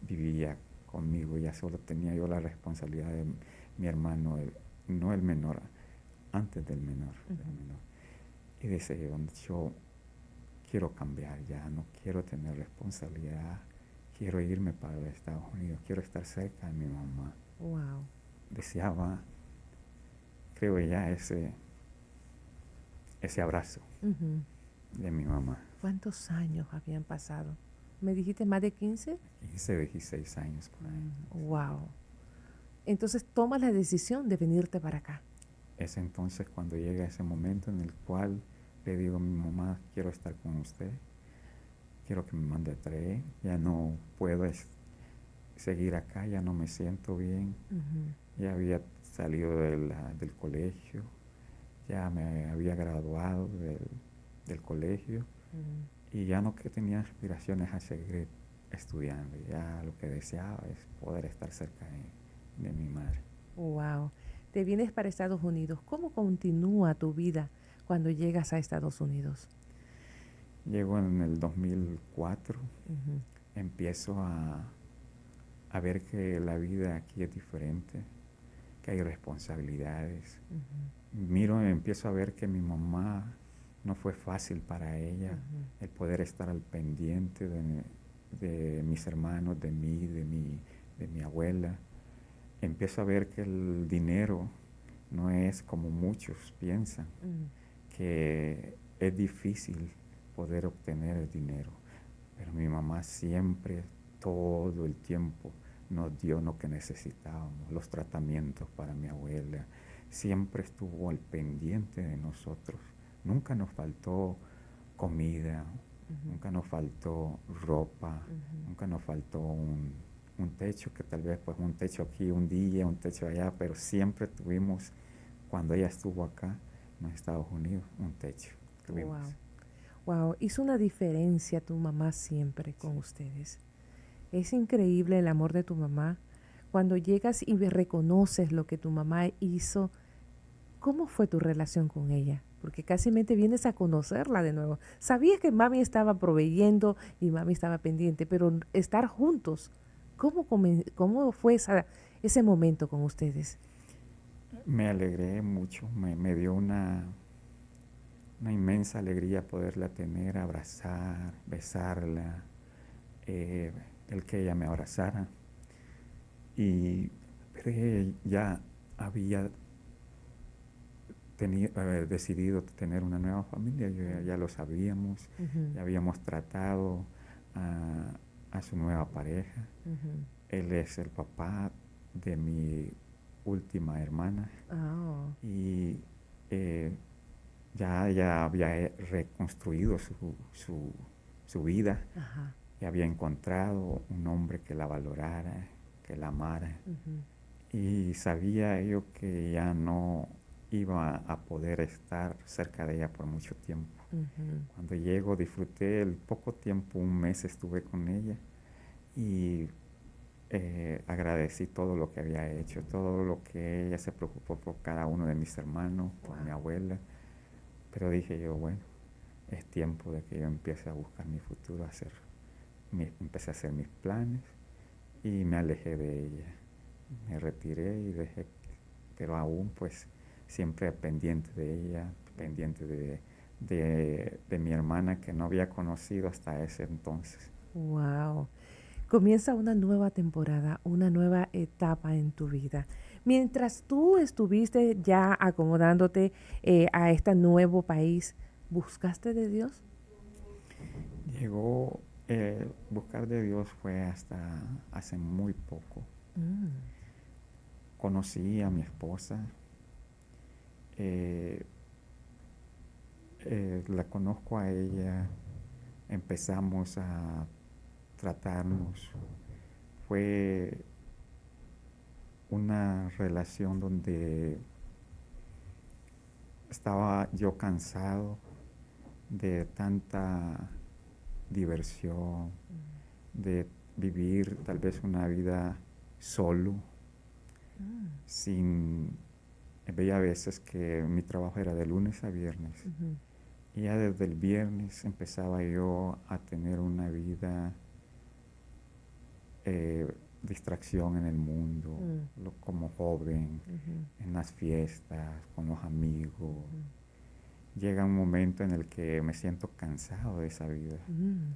[SPEAKER 2] vivía conmigo, ya solo tenía yo la responsabilidad de mi hermano, no el menor, antes del menor. Y dice, yo quiero cambiar ya, no quiero tener responsabilidad, quiero irme para los Estados Unidos, quiero estar cerca de mi mamá.
[SPEAKER 1] Wow.
[SPEAKER 2] Deseaba, creo ya, ese abrazo de mi mamá.
[SPEAKER 1] ¿Cuántos años habían pasado? ¿Me dijiste más de 15?
[SPEAKER 2] 15, 16 años por ahí.
[SPEAKER 1] Wow. Entonces tomas la decisión de venirte para acá.
[SPEAKER 2] Es entonces cuando llega ese momento en el cual le digo a mi mamá, quiero estar con usted, quiero que me mande a traer, ya no puedo seguir acá, ya no me siento bien, ya había salido del colegio, ya me había graduado del colegio y ya no que tenía aspiraciones a seguir estudiando. Ya lo que deseaba es poder estar cerca de mi madre.
[SPEAKER 1] Wow. Te vienes para Estados Unidos. ¿Cómo continúa tu vida cuando llegas a Estados Unidos?
[SPEAKER 2] Llego en el 2004,
[SPEAKER 1] Ujú,
[SPEAKER 2] empiezo a ver que la vida aquí es diferente, que hay responsabilidades.
[SPEAKER 1] ujú,
[SPEAKER 2] Empiezo a ver que mi mamá no fue fácil para ella
[SPEAKER 1] ujú,
[SPEAKER 2] el poder estar al pendiente de mis hermanos, de mí, de mi abuela. Empiezo a ver que el dinero no es como muchos piensan,
[SPEAKER 1] mm,
[SPEAKER 2] que es difícil poder obtener el dinero. Pero mi mamá siempre, todo el tiempo, nos dio lo que necesitábamos, los tratamientos para mi abuela. Siempre estuvo al pendiente de nosotros. Nunca nos faltó comida,
[SPEAKER 1] ujú,
[SPEAKER 2] nunca nos faltó ropa,
[SPEAKER 1] ujú.
[SPEAKER 2] nunca nos faltó un techo, que tal vez pues un techo aquí un día, un techo allá, pero siempre tuvimos, cuando ella estuvo acá en Estados Unidos, un techo. Tuvimos.
[SPEAKER 1] Wow. Wow. Hizo una diferencia tu mamá siempre con
[SPEAKER 2] Sí.
[SPEAKER 1] ustedes. Es increíble el amor de tu mamá. Cuando llegas y reconoces lo que tu mamá hizo, ¿cómo fue tu relación con ella? Porque casi vienes a conocerla de nuevo. Sabías que mami estaba proveyendo y mami estaba pendiente, pero estar juntos, ¿cómo fue ese momento con ustedes?
[SPEAKER 2] Me alegré mucho, me dio una inmensa alegría poderla tener, abrazar, besarla, eh, el que ella me abrazara. Y pero ella ya había decidido tener una nueva familia, ya lo sabíamos,
[SPEAKER 1] Ujú,
[SPEAKER 2] ya habíamos tratado a, a su nueva pareja.
[SPEAKER 1] ujú.
[SPEAKER 2] Él es el papá de mi última hermana
[SPEAKER 1] Ah,
[SPEAKER 2] y eh, ya había reconstruido su vida,
[SPEAKER 1] ajá.
[SPEAKER 2] ya había encontrado un hombre que la valorara, que la amara,
[SPEAKER 1] Ujú,
[SPEAKER 2] y sabía yo que ya no iba a poder estar cerca de ella por mucho tiempo.
[SPEAKER 1] ujú.
[SPEAKER 2] Cuando llego disfruté el poco tiempo, un mes estuve con ella y agradecí todo lo que había hecho, todo lo que ella se preocupó por cada uno de mis hermanos, por mi
[SPEAKER 1] Wow.
[SPEAKER 2] abuela. Pero dije yo, bueno, es tiempo de que yo empiece a buscar mi futuro, empecé a hacer mis planes y me alejé de ella. Me retiré y dejé, pero aún pues siempre pendiente de ella, pendiente de mi hermana que no había conocido hasta ese entonces.
[SPEAKER 1] Wow. Comienza una nueva temporada, una nueva etapa en tu vida. Mientras tú estuviste ya acomodándote a este nuevo país, ¿buscaste de Dios?
[SPEAKER 2] Llegó, buscar de Dios fue hasta hace muy poco.
[SPEAKER 1] Mm,
[SPEAKER 2] Conocí a mi esposa, eh, la conozco a ella, empezamos a tratarnos. Fue una relación donde estaba yo cansado de tanta diversión, de vivir tal vez una vida solo,
[SPEAKER 1] mm,
[SPEAKER 2] sin... Veía a veces que mi trabajo era de lunes a viernes
[SPEAKER 1] ujú,
[SPEAKER 2] y ya desde el viernes empezaba yo a tener una vida, distracción en el mundo,
[SPEAKER 1] mm,
[SPEAKER 2] como joven,
[SPEAKER 1] ujú,
[SPEAKER 2] en las fiestas, con los amigos.
[SPEAKER 1] ujú,
[SPEAKER 2] Llega un momento en el que me siento cansado de esa vida
[SPEAKER 1] mm,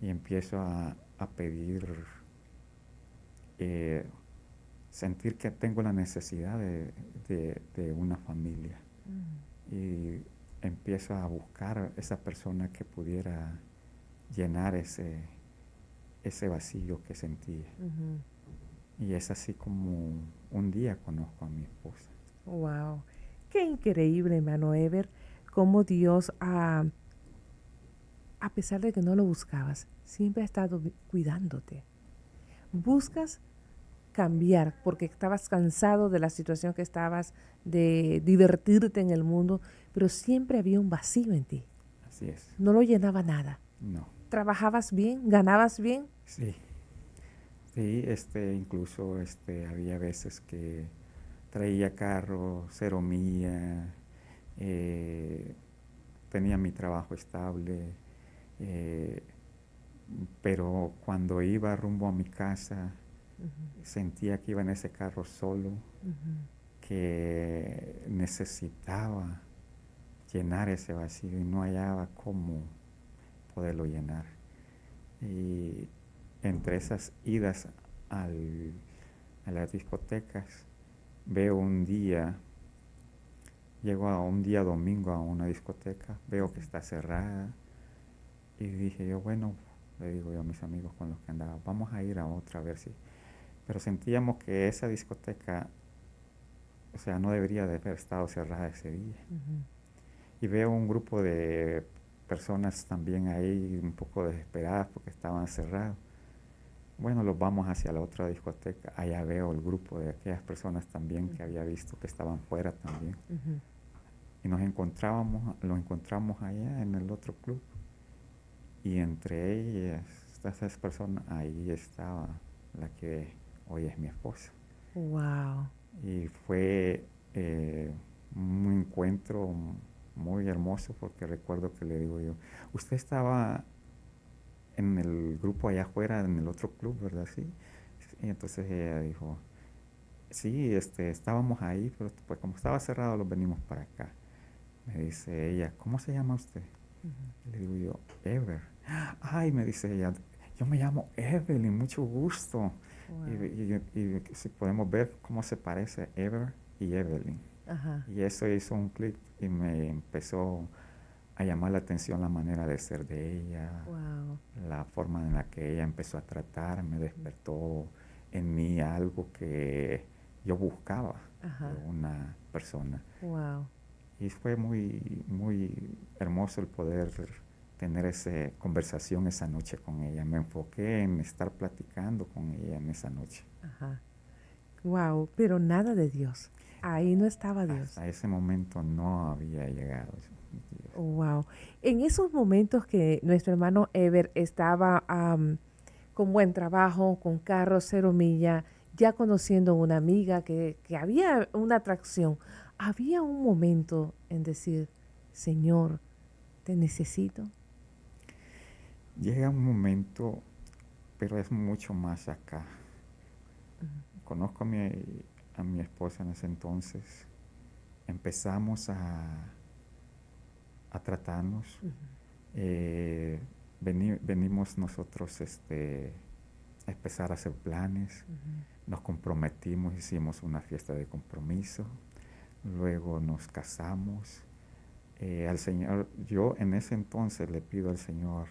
[SPEAKER 2] y empiezo a pedir, eh, sentir que tengo la necesidad de una familia
[SPEAKER 1] mm,
[SPEAKER 2] y empiezo a buscar esa persona que pudiera llenar ese vacío que sentía.
[SPEAKER 1] ujú.
[SPEAKER 2] Y es así como un día conozco a mi esposa.
[SPEAKER 1] Wow. Qué increíble, hermano Ever, cómo Dios, a pesar de que no lo buscabas, siempre ha estado cuidándote. Buscas cambiar porque estabas cansado de la situación que estabas, de divertirte en el mundo, pero siempre había un vacío en ti.
[SPEAKER 2] Así es.
[SPEAKER 1] No lo llenaba nada.
[SPEAKER 2] No,
[SPEAKER 1] Trabajabas bien, ganabas bien,
[SPEAKER 2] Sí, sí, incluso había veces que traía carro, 0 millas, eh, tenía mi trabajo estable, eh, pero cuando iba rumbo a mi casa
[SPEAKER 1] Ujú,
[SPEAKER 2] sentía que iba en ese carro solo,
[SPEAKER 1] ujú.
[SPEAKER 2] que necesitaba llenar ese vacío y no hallaba cómo poderlo llenar. Y entre esas idas al, a las discotecas, veo un día, llego a un día domingo a una discoteca, veo que
[SPEAKER 1] Ujú,
[SPEAKER 2] está cerrada y dije yo, bueno, le digo yo a mis amigos con los que andaba, vamos a ir a otra a ver si. Pero sentíamos que esa discoteca, o sea, no debería de haber estado cerrada ese día.
[SPEAKER 1] ujú,
[SPEAKER 2] Y veo un grupo de personas también ahí un poco desesperadas porque estaban cerrados. Bueno, los vamos hacia la otra discoteca. Allá veo el grupo de aquellas personas también que
[SPEAKER 1] ujú,
[SPEAKER 2] había visto que estaban fuera también.
[SPEAKER 1] ujú.
[SPEAKER 2] Y lo encontramos allá en el otro club. Y entre ellas, esas personas, ahí estaba la que hoy es mi esposa.
[SPEAKER 1] Wow.
[SPEAKER 2] Y fue un encuentro muy hermoso porque recuerdo que le digo yo, usted estaba en el grupo allá afuera, en el otro club, ¿verdad? Sí. Y entonces ella dijo, sí, estábamos ahí, pero pues como estaba cerrado, los venimos para acá. Me dice ella, ¿cómo se llama usted?
[SPEAKER 1] Ujú.
[SPEAKER 2] Y le digo yo, Ever. Ay, me dice ella, yo me llamo Evelyn, mucho gusto.
[SPEAKER 1] Wow.
[SPEAKER 2] Y si podemos ver cómo se parece Ever y Evelyn.
[SPEAKER 1] Ajá.
[SPEAKER 2] Y eso hizo un clic y me empezó a llamar la atención la manera de ser de ella,
[SPEAKER 1] Wow.
[SPEAKER 2] la forma en la que ella empezó a tratar, me despertó en mí algo que yo buscaba de
[SPEAKER 1] Ajá.
[SPEAKER 2] una persona.
[SPEAKER 1] Wow.
[SPEAKER 2] Y fue muy, muy hermoso el poder tener esa conversación esa noche con ella. Me enfoqué en estar platicando con ella en esa noche.
[SPEAKER 1] Ajá. Wow. Pero nada de Dios. Ahí no estaba Dios.
[SPEAKER 2] Hasta ese momento no había llegado Dios.
[SPEAKER 1] Wow. En esos momentos que nuestro hermano Ever estaba con buen trabajo, con carro 0 millas, ya conociendo una amiga que había una atracción, había un momento en decir, Señor, te necesito.
[SPEAKER 2] Llega un momento, pero es mucho más acá.
[SPEAKER 1] Ujú,
[SPEAKER 2] Conozco a mi esposa en ese entonces. Empezamos a tratarnos.
[SPEAKER 1] ujú,
[SPEAKER 2] eh, venimos nosotros a empezar a hacer planes,
[SPEAKER 1] ujú,
[SPEAKER 2] nos comprometimos, hicimos una fiesta de compromiso, luego nos casamos. Al Señor, yo en ese entonces le pido al Señor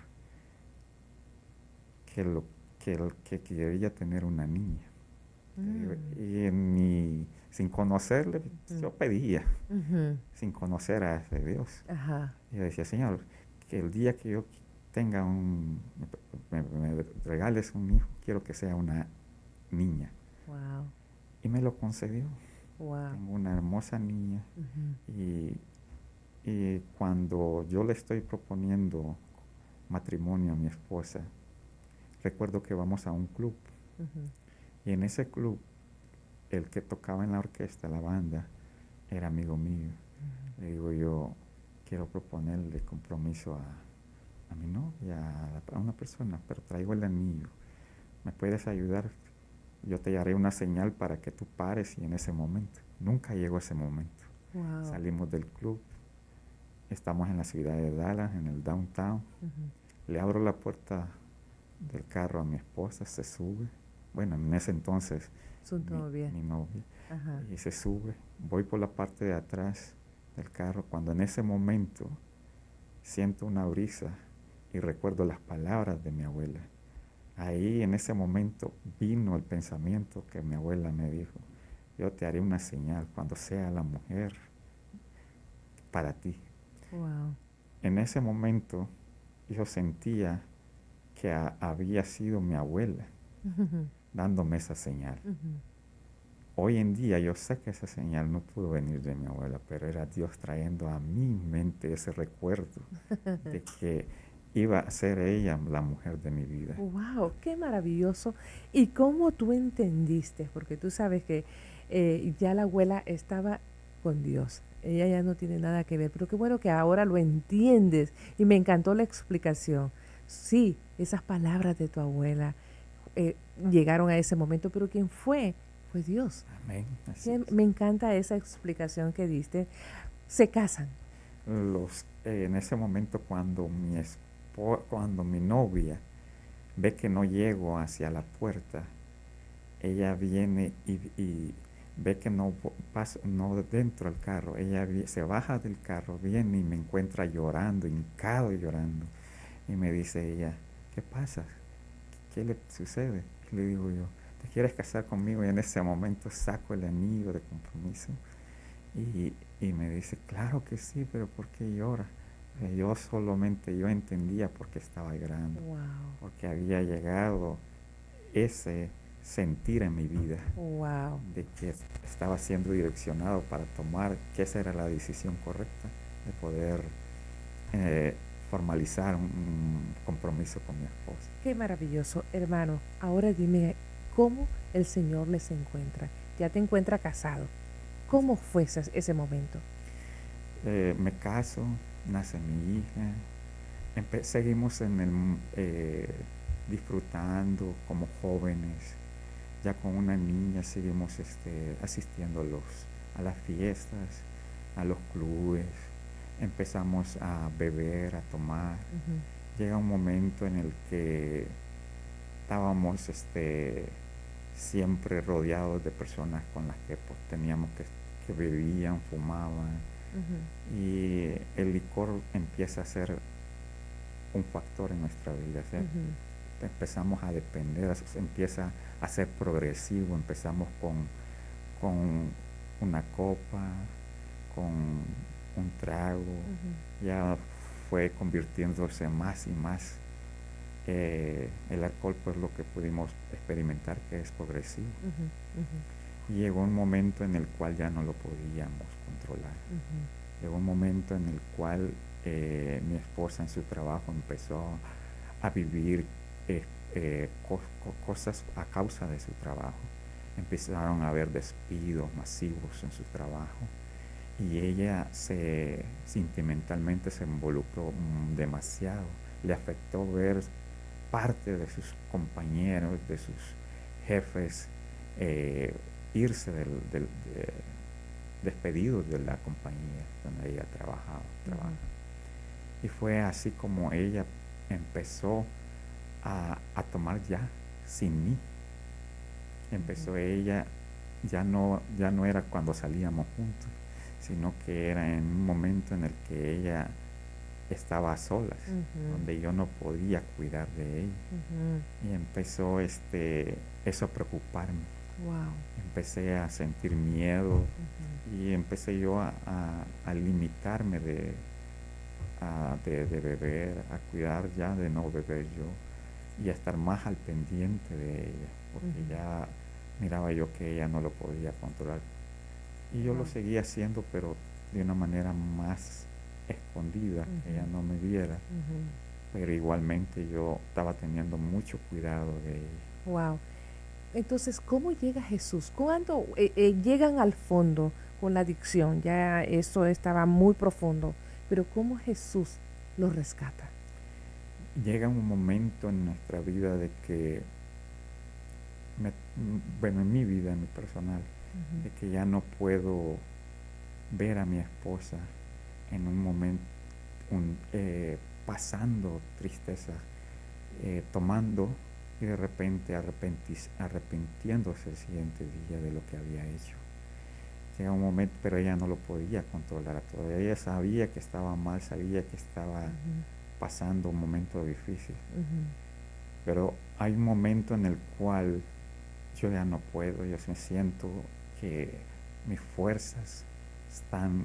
[SPEAKER 2] que, lo, que quería tener una niña.
[SPEAKER 1] mm,
[SPEAKER 2] Y sin conocerle,
[SPEAKER 1] ujú,
[SPEAKER 2] yo pedía,
[SPEAKER 1] ujú.
[SPEAKER 2] sin conocer a ese Dios.
[SPEAKER 1] Ajá.
[SPEAKER 2] Y yo decía, Señor, que el día que yo tenga me regales un hijo, quiero que sea una niña.
[SPEAKER 1] Wow.
[SPEAKER 2] Y me lo concedió.
[SPEAKER 1] Wow.
[SPEAKER 2] Tengo una hermosa niña
[SPEAKER 1] Ujú,
[SPEAKER 2] y, y cuando yo le estoy proponiendo matrimonio a mi esposa, recuerdo que vamos a un club
[SPEAKER 1] ujú,
[SPEAKER 2] y en ese club el que tocaba en la orquesta, la banda, era amigo mío.
[SPEAKER 1] ujú.
[SPEAKER 2] Le digo yo, quiero proponerle compromiso a mi novia, a una persona, pero traigo el anillo. ¿Me puedes ayudar? Yo te haré una señal para que tú pares y en ese momento. Nunca llegó ese momento.
[SPEAKER 1] Wow.
[SPEAKER 2] Salimos del club, estamos en la ciudad de Dallas, en el downtown.
[SPEAKER 1] Ujú.
[SPEAKER 2] Le abro la puerta del carro a mi esposa, se sube. Bueno, en ese entonces
[SPEAKER 1] Su novia.
[SPEAKER 2] mi novia.
[SPEAKER 1] Ajá.
[SPEAKER 2] Y se sube. Voy por la parte de atrás del carro cuando en ese momento siento una brisa y recuerdo las palabras de mi abuela. Ahí en ese momento vino el pensamiento que mi abuela me dijo, yo te haré una señal cuando sea la mujer para ti.
[SPEAKER 1] Wow.
[SPEAKER 2] En ese momento yo sentía que había sido mi abuela
[SPEAKER 1] Ujú,
[SPEAKER 2] dándome esa señal.
[SPEAKER 1] ujú.
[SPEAKER 2] Hoy en día yo sé que esa señal no pudo venir de mi abuela, pero era Dios trayendo a mi mente ese recuerdo de que iba a ser ella la mujer de mi vida.
[SPEAKER 1] Wow, qué maravilloso. ¿Y cómo tú entendiste? Porque tú sabes que ya la abuela estaba con Dios. Ella ya no tiene nada que ver, pero qué bueno que ahora lo entiendes y me encantó la explicación. Sí, esas palabras de tu abuela eh, llegaron a ese momento, pero ¿quién fue? Fue Dios.
[SPEAKER 2] Amén. Así es.
[SPEAKER 1] Me encanta esa explicación que diste. Se casan.
[SPEAKER 2] En ese momento cuando mi novia ve que no llego hacia la puerta, ella viene y ve que no paso, no dentro del carro, se baja del carro, viene y me encuentra llorando, hincado y llorando. Y me dice ella, ¿qué pasa? ¿Qué le sucede? Y le digo yo, ¿te quieres casar conmigo? Y en ese momento saco el anillo de compromiso y me dice, claro que sí, pero ¿por qué llora? Yo entendía por qué estaba llorando,
[SPEAKER 1] Wow,
[SPEAKER 2] porque había llegado ese sentir en mi vida
[SPEAKER 1] wow.
[SPEAKER 2] de que estaba siendo direccionado para tomar, que esa era la decisión correcta, de poder eh, formalizar un compromiso con mi esposa.
[SPEAKER 1] Qué maravilloso, hermano. Ahora dime, ¿cómo el Señor les encuentra? Ya te encuentra casado. ¿Cómo fue ese momento?
[SPEAKER 2] Me caso, nace mi hija, seguimos disfrutando como jóvenes, ya con una niña seguimos asistiendo a las fiestas, a los clubes, empezamos a beber, a tomar.
[SPEAKER 1] Ujú,
[SPEAKER 2] Llega un momento en el que estábamos siempre rodeados de personas con las que pues, teníamos que bebían, fumaban,
[SPEAKER 1] ujú,
[SPEAKER 2] y el licor empieza a ser un factor en nuestra vida. O sea,
[SPEAKER 1] ujú,
[SPEAKER 2] empezamos a depender, empieza a ser progresivo, empezamos con una copa, con un trago,
[SPEAKER 1] ujú,
[SPEAKER 2] ya fue convirtiéndose más y más. El alcohol, pues lo que pudimos experimentar que es progresivo.
[SPEAKER 1] ujú, ujú,
[SPEAKER 2] Y llegó un momento en el cual ya no lo podíamos controlar.
[SPEAKER 1] ujú.
[SPEAKER 2] Llegó un momento en el cual mi esposa en su trabajo empezó a vivir cosas a causa de su trabajo. Empezaron a haber despidos masivos en su trabajo y ella sentimentalmente se involucró demasiado. Le afectó ver parte de sus compañeros, de sus jefes, eh, irse despedidos de la compañía donde ella trabaja.
[SPEAKER 1] Ujú,
[SPEAKER 2] Y fue así como ella empezó a tomar ya sin mí.
[SPEAKER 1] ujú,
[SPEAKER 2] Empezó ella, ya no era cuando salíamos juntos, sino que era en un momento en el que ella estaba a solas,
[SPEAKER 1] ujú,
[SPEAKER 2] donde yo no podía cuidar de ella.
[SPEAKER 1] ujú.
[SPEAKER 2] Y empezó eso a preocuparme.
[SPEAKER 1] Wow.
[SPEAKER 2] Empecé a sentir miedo
[SPEAKER 1] Ujú,
[SPEAKER 2] y empecé yo a limitarme de beber, a cuidar ya de no beber yo y a estar más al pendiente de ella, porque
[SPEAKER 1] ujú.
[SPEAKER 2] ya miraba yo que ella no lo podía controlar. Y yo lo
[SPEAKER 1] Wow.
[SPEAKER 2] seguía haciendo, pero de una manera más escondida, que
[SPEAKER 1] Ujú,
[SPEAKER 2] ella no me viera,
[SPEAKER 1] ujú.
[SPEAKER 2] pero igualmente yo estaba teniendo mucho cuidado de ella.
[SPEAKER 1] Wow. Entonces, ¿cómo llega Jesús? ¿Cuándo llegan al fondo con la adicción? Ya eso estaba muy profundo, pero ¿cómo Jesús los rescata?
[SPEAKER 2] Llega un momento en nuestra vida de que, bueno, en mi vida, en mi personal,
[SPEAKER 1] Ujú,
[SPEAKER 2] de que ya no puedo ver a mi esposa en un momento pasando tristeza, tomando y de repente arrepintiéndose el siguiente día de lo que había hecho. Llega un momento, pero ella no lo podía controlar todavía. Ella sabía que estaba mal, sabía que estaba
[SPEAKER 1] ujú,
[SPEAKER 2] pasando un momento difícil,
[SPEAKER 1] ujú,
[SPEAKER 2] pero hay un momento en el cual yo ya no puedo, yo me siento que mis fuerzas están,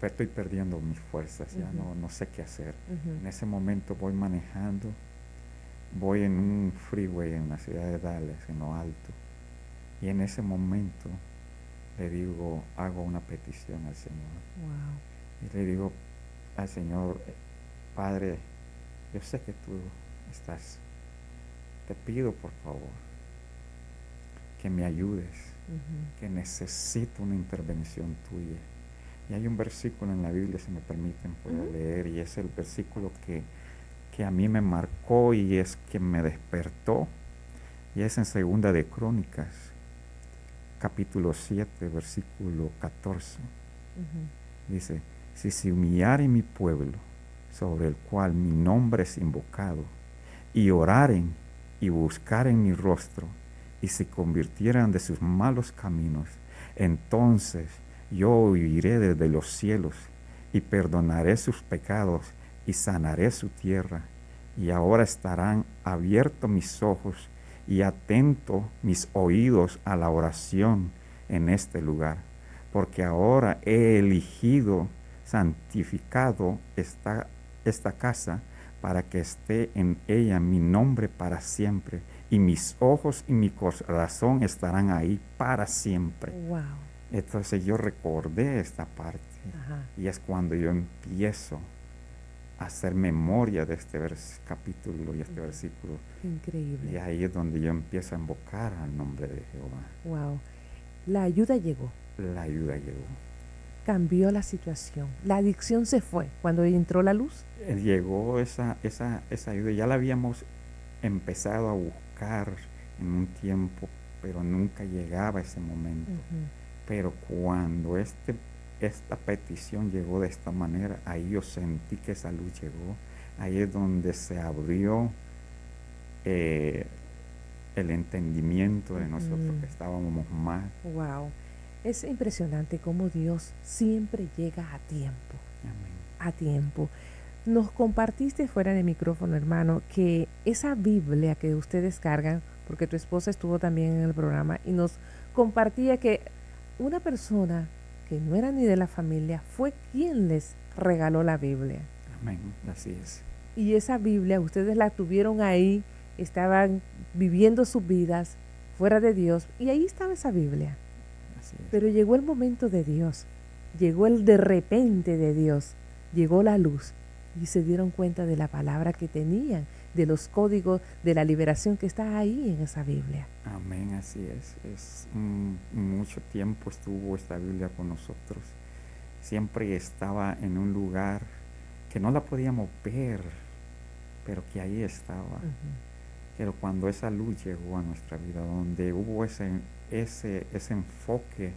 [SPEAKER 2] estoy perdiendo mis fuerzas, ya
[SPEAKER 1] ujú,
[SPEAKER 2] no sé qué hacer.
[SPEAKER 1] ujú,
[SPEAKER 2] En ese momento voy manejando, voy en un freeway en la ciudad de Dallas, en lo alto, y en ese momento le digo, hago una petición al Señor,
[SPEAKER 1] wow,
[SPEAKER 2] y le digo al Señor, Padre, yo sé que tú estás. Te pido por favor que me ayudes, que necesito una intervención tuya. Y hay un versículo en la Biblia, si me permiten, puedo leer, y es el versículo que a mí me marcó y es que me despertó, y es en Segunda de Crónicas, capítulo 7, versículo 14. Dice, si se humillare mi pueblo, sobre el cual mi nombre es invocado, y oraren y buscaren mi rostro, y se convirtieran de sus malos caminos, entonces yo oiré desde los cielos, y perdonaré sus pecados, y sanaré su tierra. Y ahora estarán abiertos mis ojos, y atentos mis oídos a la oración en este lugar, porque ahora he elegido, santificado esta casa, para que esté en ella mi nombre para siempre, y mis ojos y mi corazón estarán ahí para siempre.
[SPEAKER 1] Wow.
[SPEAKER 2] Entonces yo recordé esta parte.
[SPEAKER 1] Ajá.
[SPEAKER 2] Y es cuando yo empiezo a hacer memoria de este capítulo y este versículo.
[SPEAKER 1] Increíble.
[SPEAKER 2] Y ahí es donde yo empiezo a invocar al nombre de Jehová.
[SPEAKER 1] Wow. La ayuda llegó.
[SPEAKER 2] La ayuda llegó.
[SPEAKER 1] Cambió la situación. La adicción se fue cuando entró la luz.
[SPEAKER 2] Llegó esa ayuda. Ya la habíamos empezado a buscar en un tiempo, pero nunca llegaba ese momento. Pero cuando esta petición llegó de esta manera, ahí yo sentí que esa luz llegó. Ahí es donde se abrió el entendimiento de nosotros que estábamos mal.
[SPEAKER 1] Wow. Es impresionante cómo Dios siempre llega a tiempo.
[SPEAKER 2] Amén.
[SPEAKER 1] A tiempo. Nos compartiste fuera de micrófono, hermano, que esa Biblia que ustedes cargan, porque tu esposa estuvo también en el programa, y nos compartía que una persona que no era ni de la familia fue quien les regaló la Biblia.
[SPEAKER 2] Amén, así es.
[SPEAKER 1] Y esa Biblia, ustedes la tuvieron ahí, estaban viviendo sus vidas fuera de Dios, y ahí estaba esa Biblia.
[SPEAKER 2] Así es.
[SPEAKER 1] Pero llegó el momento de Dios, llegó el de repente de Dios, llegó la luz, y se dieron cuenta de la palabra que tenían, de los códigos de la liberación que está ahí en esa Biblia.
[SPEAKER 2] Amén, así es. Mucho tiempo estuvo esta Biblia con nosotros. Siempre estaba en un lugar que no la podíamos ver, pero que ahí estaba. Pero cuando esa luz llegó a nuestra vida, donde hubo ese enfoque,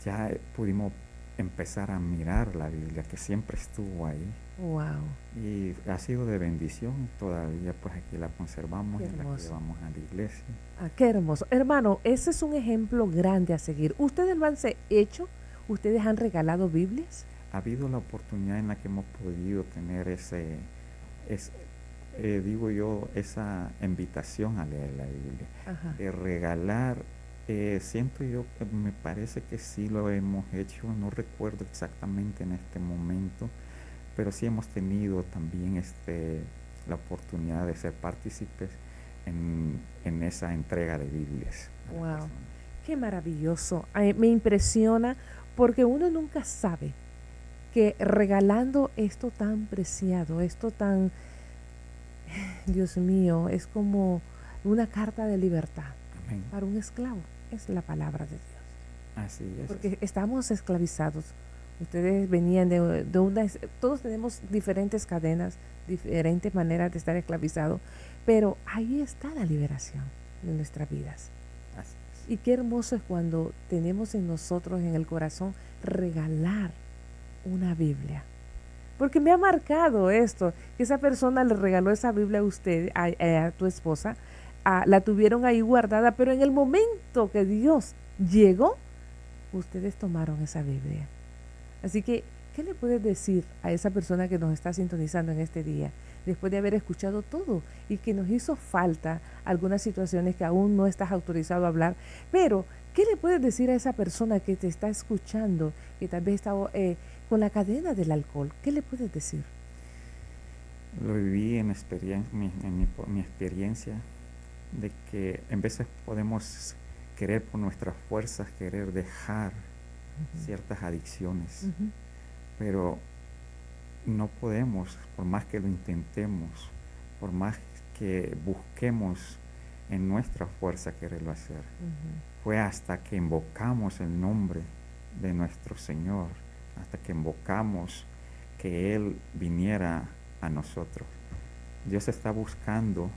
[SPEAKER 2] ya pudimos empezar a mirar la Biblia, que siempre estuvo ahí.
[SPEAKER 1] Wow.
[SPEAKER 2] Y ha sido de bendición. Todavía pues aquí la conservamos y la llevamos a la iglesia.
[SPEAKER 1] Ah, qué hermoso. Hermano, ese es un ejemplo grande a seguir. ¿Ustedes lo han hecho? ¿Ustedes han regalado Biblias?
[SPEAKER 2] Ha habido la oportunidad en la que hemos podido tener esa invitación a leer la Biblia.
[SPEAKER 1] Ajá.
[SPEAKER 2] De regalar, siento yo, me parece que sí lo hemos hecho, no recuerdo exactamente en este momento, pero sí hemos tenido también la oportunidad de ser partícipes en esa entrega de Biblias.
[SPEAKER 1] Wow, qué maravilloso. Me impresiona porque uno nunca sabe que regalando esto tan preciado, esto tan, Dios mío, es como una carta de libertad. Amén. Para un esclavo. Es la palabra de Dios.
[SPEAKER 2] Así es.
[SPEAKER 1] Porque estamos esclavizados. Ustedes venían de una... Todos tenemos diferentes cadenas, diferentes maneras de estar esclavizados, pero ahí está la liberación de nuestras vidas.
[SPEAKER 2] Así es.
[SPEAKER 1] Y qué hermoso es cuando tenemos en nosotros, en el corazón, regalar una Biblia. Porque me ha marcado esto, que esa persona le regaló esa Biblia a usted, a tu esposa, la tuvieron ahí guardada, pero en el momento que Dios llegó, ustedes tomaron esa Biblia. Así que, ¿qué le puedes decir a esa persona que nos está sintonizando en este día, después de haber escuchado todo y que nos hizo falta algunas situaciones que aún no estás autorizado a hablar? Pero, ¿qué le puedes decir a esa persona que te está escuchando, que tal vez está con la cadena del alcohol? ¿Qué le puedes decir?
[SPEAKER 2] Lo viví en mi experiencia, de que en veces podemos querer por nuestras fuerzas, querer dejar ciertas adicciones, pero no podemos, por más que lo intentemos, por más que busquemos en nuestra fuerza quererlo hacer. Fue hasta que invocamos el nombre de nuestro Señor, hasta que invocamos que Él viniera a nosotros. Dios está buscando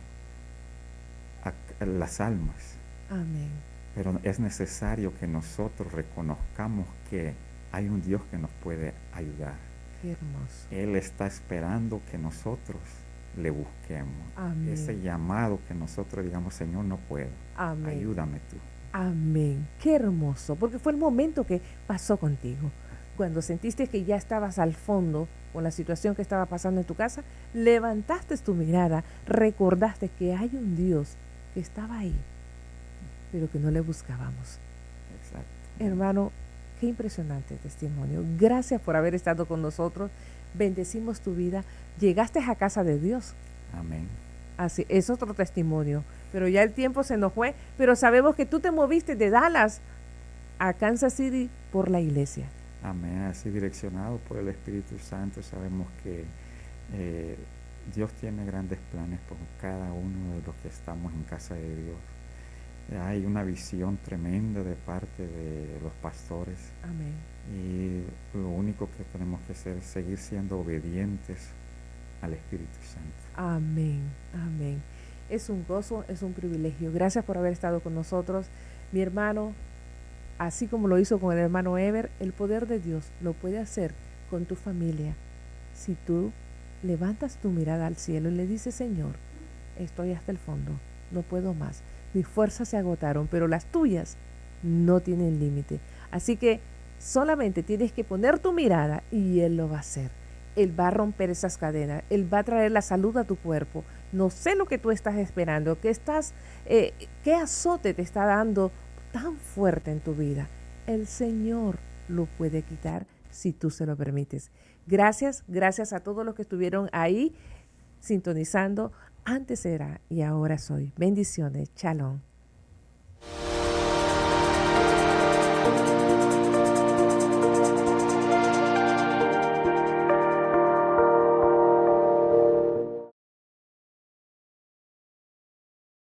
[SPEAKER 2] a las almas.
[SPEAKER 1] Amén.
[SPEAKER 2] Pero es necesario que nosotros reconozcamos que hay un Dios que nos puede ayudar.
[SPEAKER 1] Qué hermoso.
[SPEAKER 2] Él está esperando que nosotros le busquemos.
[SPEAKER 1] Amén.
[SPEAKER 2] Ese llamado que nosotros digamos, Señor, no puedo.
[SPEAKER 1] Amén.
[SPEAKER 2] Ayúdame tú.
[SPEAKER 1] Amén. Qué hermoso, porque fue el momento que pasó contigo. Cuando sentiste que ya estabas al fondo con la situación que estaba pasando en tu casa, levantaste tu mirada, recordaste que hay un Dios que estaba ahí, pero que no le buscábamos.
[SPEAKER 2] Exacto.
[SPEAKER 1] Hermano, qué impresionante testimonio. Gracias por haber estado con nosotros. Bendecimos tu vida. Llegaste a casa de Dios.
[SPEAKER 2] Amén.
[SPEAKER 1] Así, es otro testimonio. Pero ya el tiempo se nos fue. Pero sabemos que tú te moviste de Dallas a Kansas City por la iglesia.
[SPEAKER 2] Amén. Así direccionado por el Espíritu Santo, sabemos que Dios tiene grandes planes por cada uno de los que estamos en casa de Dios. Hay una visión tremenda de parte de los pastores.
[SPEAKER 1] Amén.
[SPEAKER 2] Y lo único que tenemos que hacer es seguir siendo obedientes al Espíritu Santo.
[SPEAKER 1] Amén. Amén. Es un gozo, es un privilegio. Gracias por haber estado con nosotros. Mi hermano, así como lo hizo con el hermano Ever, el poder de Dios lo puede hacer con tu familia. Si tú levantas tu mirada al cielo y le dices, Señor, estoy hasta el fondo, no puedo más. Mis fuerzas se agotaron, pero las tuyas no tienen límite. Así que solamente tienes que poner tu mirada y Él lo va a hacer. Él va a romper esas cadenas. Él va a traer la salud a tu cuerpo. No sé lo que tú estás esperando, qué azote te está dando tan fuerte en tu vida. El Señor lo puede quitar si tú se lo permites. Gracias a todos los que estuvieron ahí sintonizando. Antes era y ahora soy. Bendiciones. Shalom.